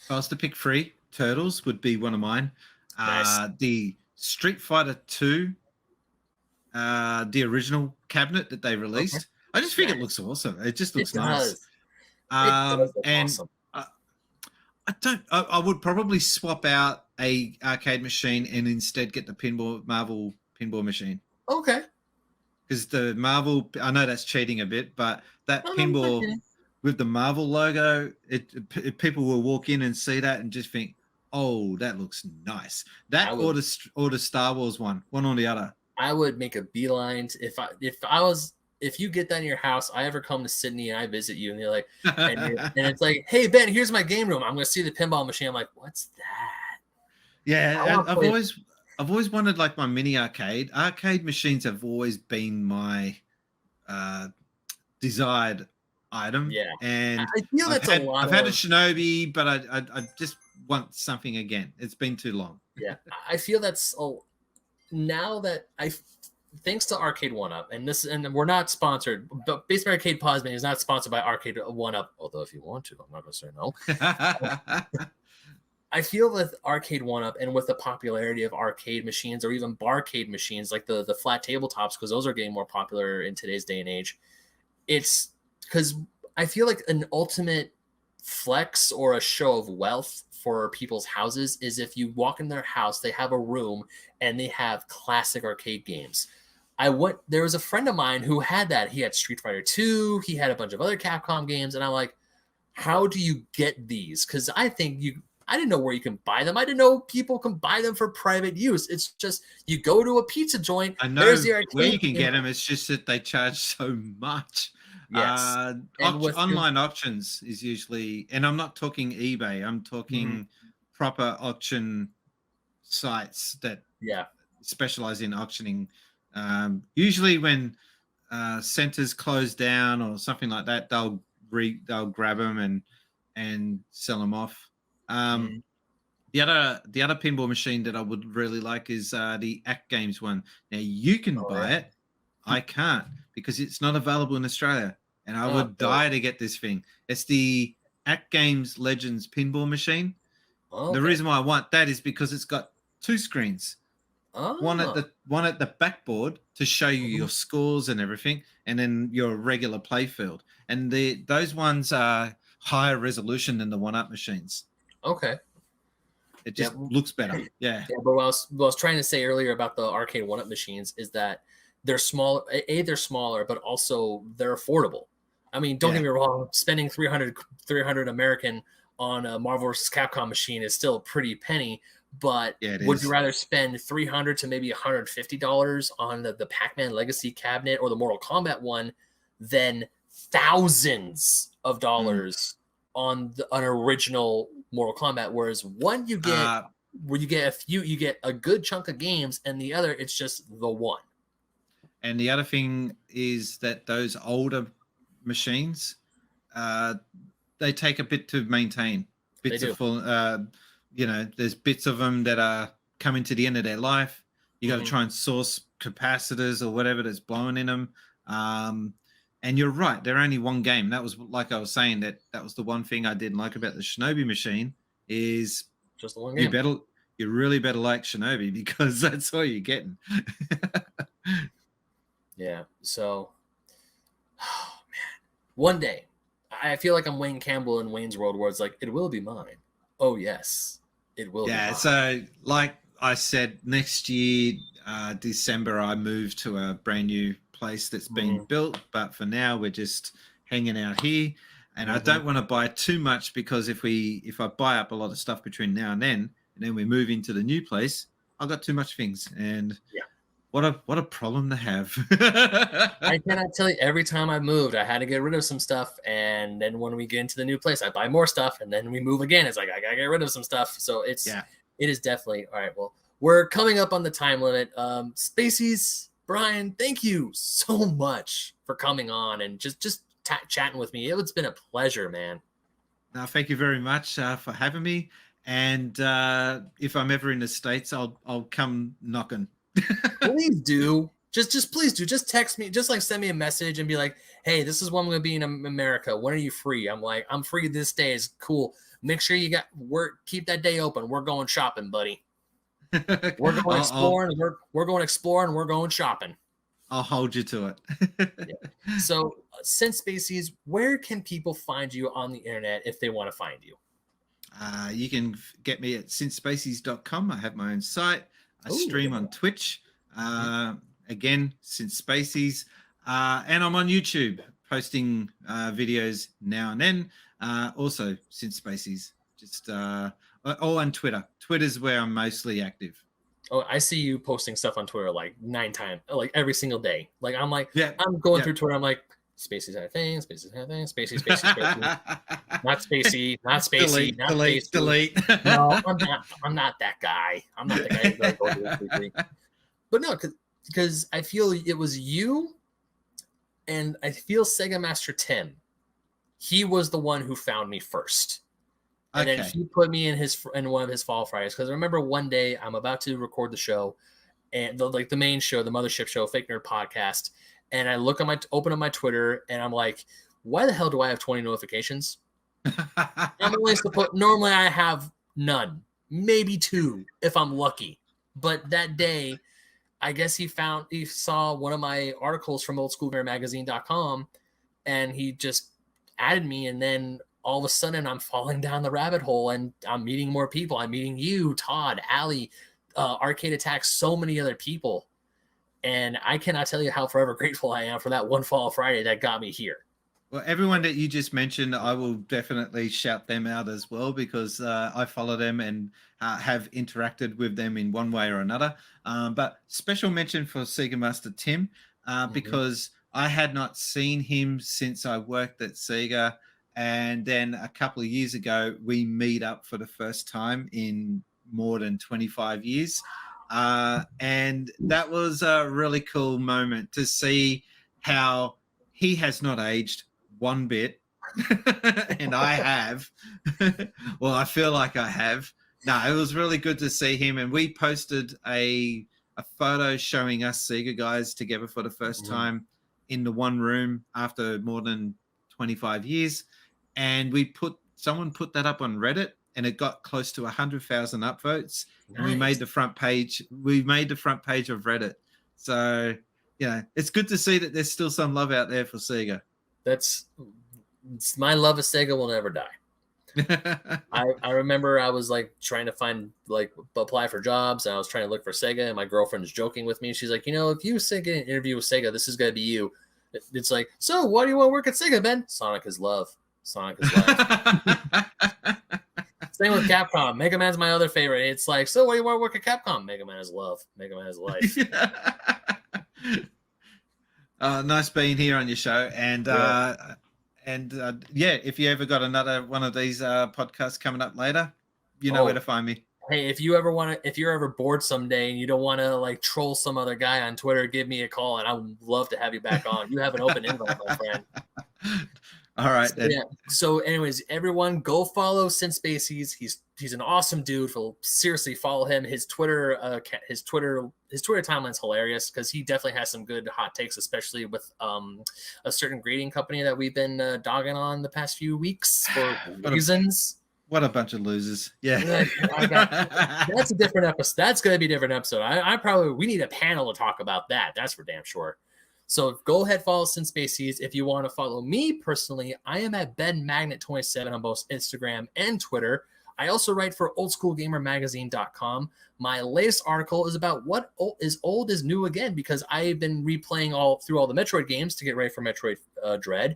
If I was to pick 3, Turtles would be one of mine. Nice. The Street Fighter 2, the original cabinet that they released. Okay. I just think it looks awesome. It just looks nice. It does look awesome. I would probably swap out a arcade machine and instead get the Marvel pinball machine. Okay. Because the Marvel, I know that's cheating a bit, but that pinball with the Marvel logo, people will walk in and see that and just think, oh, that looks nice. That or the Star Wars one or the other. I would make a beeline if you get that in your house, I ever come to Sydney and I visit you and you're like, and it's like, hey Ben, here's my game room. I'm going to see the pinball machine. I'm like, what's that? Yeah, I've always wanted like my mini arcade. Arcade machines have always been my desired item. Yeah, and I feel I've had a Shinobi, but I just want something again. It's been too long. Yeah, I feel that's now that thanks to Arcade 1UP, and we're not sponsored, but Basement Arcade Podman is not sponsored by Arcade 1UP, although if you want to, I'm not going to say no. I feel with Arcade 1UP and with the popularity of arcade machines or even barcade machines like the flat tabletops, because those are getting more popular in today's day and age, it's because I feel like an ultimate flex or a show of wealth for people's houses is if you walk in their house, they have a room and they have classic arcade games. There was a friend of mine who had that. He had Street Fighter 2. He had a bunch of other Capcom games. And I'm like, how do you get these? Because I didn't know where you can buy them. I didn't know people can buy them for private use. It's just, you go to a pizza joint. I know where you can get them. It's just that they charge so much. Yes. Online auctions is usually, and I'm not talking eBay. I'm talking proper auction sites that specialize in auctioning. Usually when centers close down or something like that, they'll grab them and sell them off. The other pinball machine that I would really like is the Act Games one. Now you can buy it. I can't because it's not available in Australia, and I would die to get this thing. It's the Act Games Legends pinball machine. Okay. The reason why I want that is because it's got 2 screens. One at the backboard to show you your scores and everything, and then your regular play field. And those ones are higher resolution than the 1UP machines. Okay. It just looks better. Yeah. But what I was trying to say earlier about the arcade 1UP machines is that they're small. They're smaller, but also they're affordable. I mean, don't get me wrong. Spending 300 American on a Marvel vs. Capcom machine is still a pretty penny. But would you rather spend $300 to maybe $150 on the Pac-Man Legacy cabinet or the Mortal Kombat one than thousands of dollars on an original Mortal Kombat? Whereas one you get you get a good chunk of games, and the other it's just the one. And the other thing is that those older machines, they take a bit to maintain. Bits of full. There's bits of them that are coming to the end of their life. You got to try and source capacitors or whatever that's blowing in them. And you're right, they're only one game. That was like I was saying that was the one thing I didn't like about the Shinobi machine is just the one game. You really better like Shinobi because that's all you're getting. Yeah. So, man, one day I feel like I'm Wayne Campbell in Wayne's World, where it's like it will be mine. Oh yes. It will. Yeah, so like I said, next year, December, I move to a brand new place that's been built. But for now, we're just hanging out here. And I don't want to buy too much because if I buy up a lot of stuff between now and then we move into the new place, I've got too much things. And what a problem to have. I cannot tell you, every time I moved, I had to get rid of some stuff. And then when we get into the new place, I buy more stuff. And then we move again. It's like, I got to get rid of some stuff. So it is definitely, all right, well, we're coming up on the time limit. Spacies, Bryan, thank you so much for coming on and just chatting with me. It's been a pleasure, man. Thank you very much for having me. And if I'm ever in the States, I'll come knocking. Please do. Just please do. Just text me. Just like send me a message and be like, hey, this is when I'm going to be in America. When are you free? I'm like, I'm free this day. It's cool. Make sure you got work. Keep that day open. We're going shopping, buddy. We're going exploring. We're going exploring. We're going shopping. I'll hold you to it. Yeah. So, since Spacies, where can people find you on the internet if they want to find you? You can get me at sincespacies.com. I have my own site. I stream on Twitch. Again, Since Spacies. And I'm on YouTube posting videos now and then. Also, Since Spacies. Just on Twitter. Twitter's where I'm mostly active. Oh, I see you posting stuff on Twitter like 9 times, like every single day. Like I'm I'm going through Twitter. I'm like, Spacies had a thing, Spacies had a thing, Spacies. Not Spacey, not Spacey, delete. No, I'm not that guy. I'm not the guy who's going to go to quickly. But no, because I feel it was you, and I feel Sega Master Tim. He was the one who found me first. And then he put me in one of his Fall Fridays. Because I remember one day I'm about to record the show, and the main show, the mothership show, Fake Nerd Podcast. And I open up my Twitter, and I'm like, why the hell do I have 20 notifications? Normally I have none, maybe 2 if I'm lucky. But that day, I guess he saw one of my articles from oldschoolgamermagazine.com, and he just added me, and then all of a sudden I'm falling down the rabbit hole, and I'm meeting more people. I'm meeting you, Todd, Allie, Arcade Attack, so many other people. And I cannot tell you how forever grateful I am for that one Fall Friday that got me here. Well, everyone that you just mentioned, I will definitely shout them out as well, because I follow them and have interacted with them in one way or another. But special mention for Sega Master Tim, because I had not seen him since I worked at Sega. And then a couple of years ago, we meet up for the first time in more than 25 years. And that was a really cool moment to see how he has not aged one bit. And I have. Well, I feel like I have. No, it was really good to see him. And we posted a photo showing us Sega guys together for the first time in the one room after more than 25 years. And someone put that up on Reddit, and it got close to 100,000 upvotes. Nice. And we made the front page. We made the front page of Reddit. So, it's good to see that there's still some love out there for Sega. My love of Sega will never die. I remember I was trying to apply for jobs, and I was trying to look for Sega, and my girlfriend is joking with me. She's like, if you get an interview with Sega, this is going to be you. It's like, so why do you want to work at Sega, Ben? Sonic is love. Same with Capcom. Mega Man's my other favorite. It's like, so why do you want to work at Capcom? Mega Man is love. Mega Man is life. Nice being here on your show. And if you ever got another one of these podcasts coming up later, you know where to find me. Hey, if you're ever bored someday and you don't want to troll some other guy on Twitter, give me a call, and I would love to have you back on. You have an open invite, my friend. All right. So anyways, everyone go follow Since Spacies. He's an awesome dude. Seriously, follow him. His Twitter timeline's hilarious, because he definitely has some good hot takes, especially with a certain grading company that we've been dogging on the past few weeks for reasons. What a bunch of losers. Yeah. That's a different episode. That's going to be a different episode. We need a panel to talk about that. That's for damn sure. So go ahead, follow Since Spacies. If you want to follow me personally, I am at BenMagnet27 on both Instagram and Twitter. I also write for oldschoolgamermagazine.com. My latest article is about what is old is new again, because I've been replaying through all the Metroid games to get ready for Metroid Dread,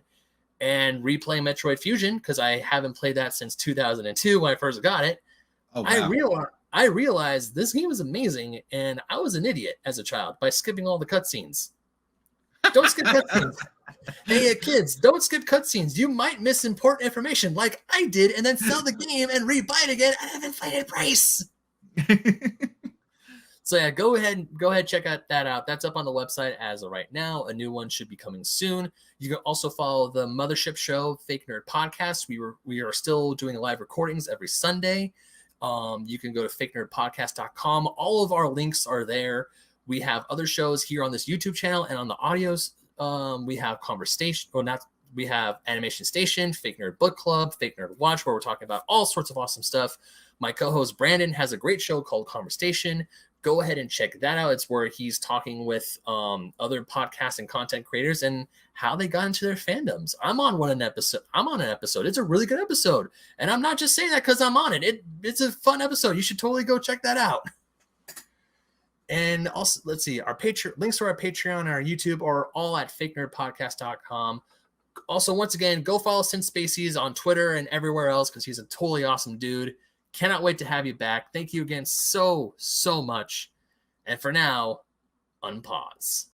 and replaying Metroid Fusion, because I haven't played that since 2002 when I first got it. Oh, wow. I realized this game is amazing, and I was an idiot as a child by skipping all the cutscenes. Don't skip cutscenes. Hey, kids, don't skip cutscenes. You might miss important information like I did, and then sell the game and rebuy it again at an inflated price. So yeah, go ahead, check that out. That's up on the website as of right now. A new one should be coming soon. You can also follow the mothership show, Fake Nerd Podcast. We are still doing live recordings every Sunday. You can go to fakenerdpodcast.com. All of our links are there. We have other shows here on this YouTube channel and on the audios. We have Conversation, or not. We have Animation Station, Fake Nerd Book Club, Fake Nerd Watch, where we're talking about all sorts of awesome stuff. My co-host Brandon has a great show called Conversation. Go ahead and check that out. It's where he's talking with other podcasts and content creators and how they got into their fandoms. I'm on an episode. It's a really good episode. And I'm not just saying that because I'm on it. It's a fun episode. You should totally go check that out. And also, let's see, our links to our Patreon and our YouTube are all at fakenerdpodcast.com. Also, once again, go follow Spacies on Twitter and everywhere else because he's a totally awesome dude. Cannot wait to have you back. Thank you again so much. And for now, unpause.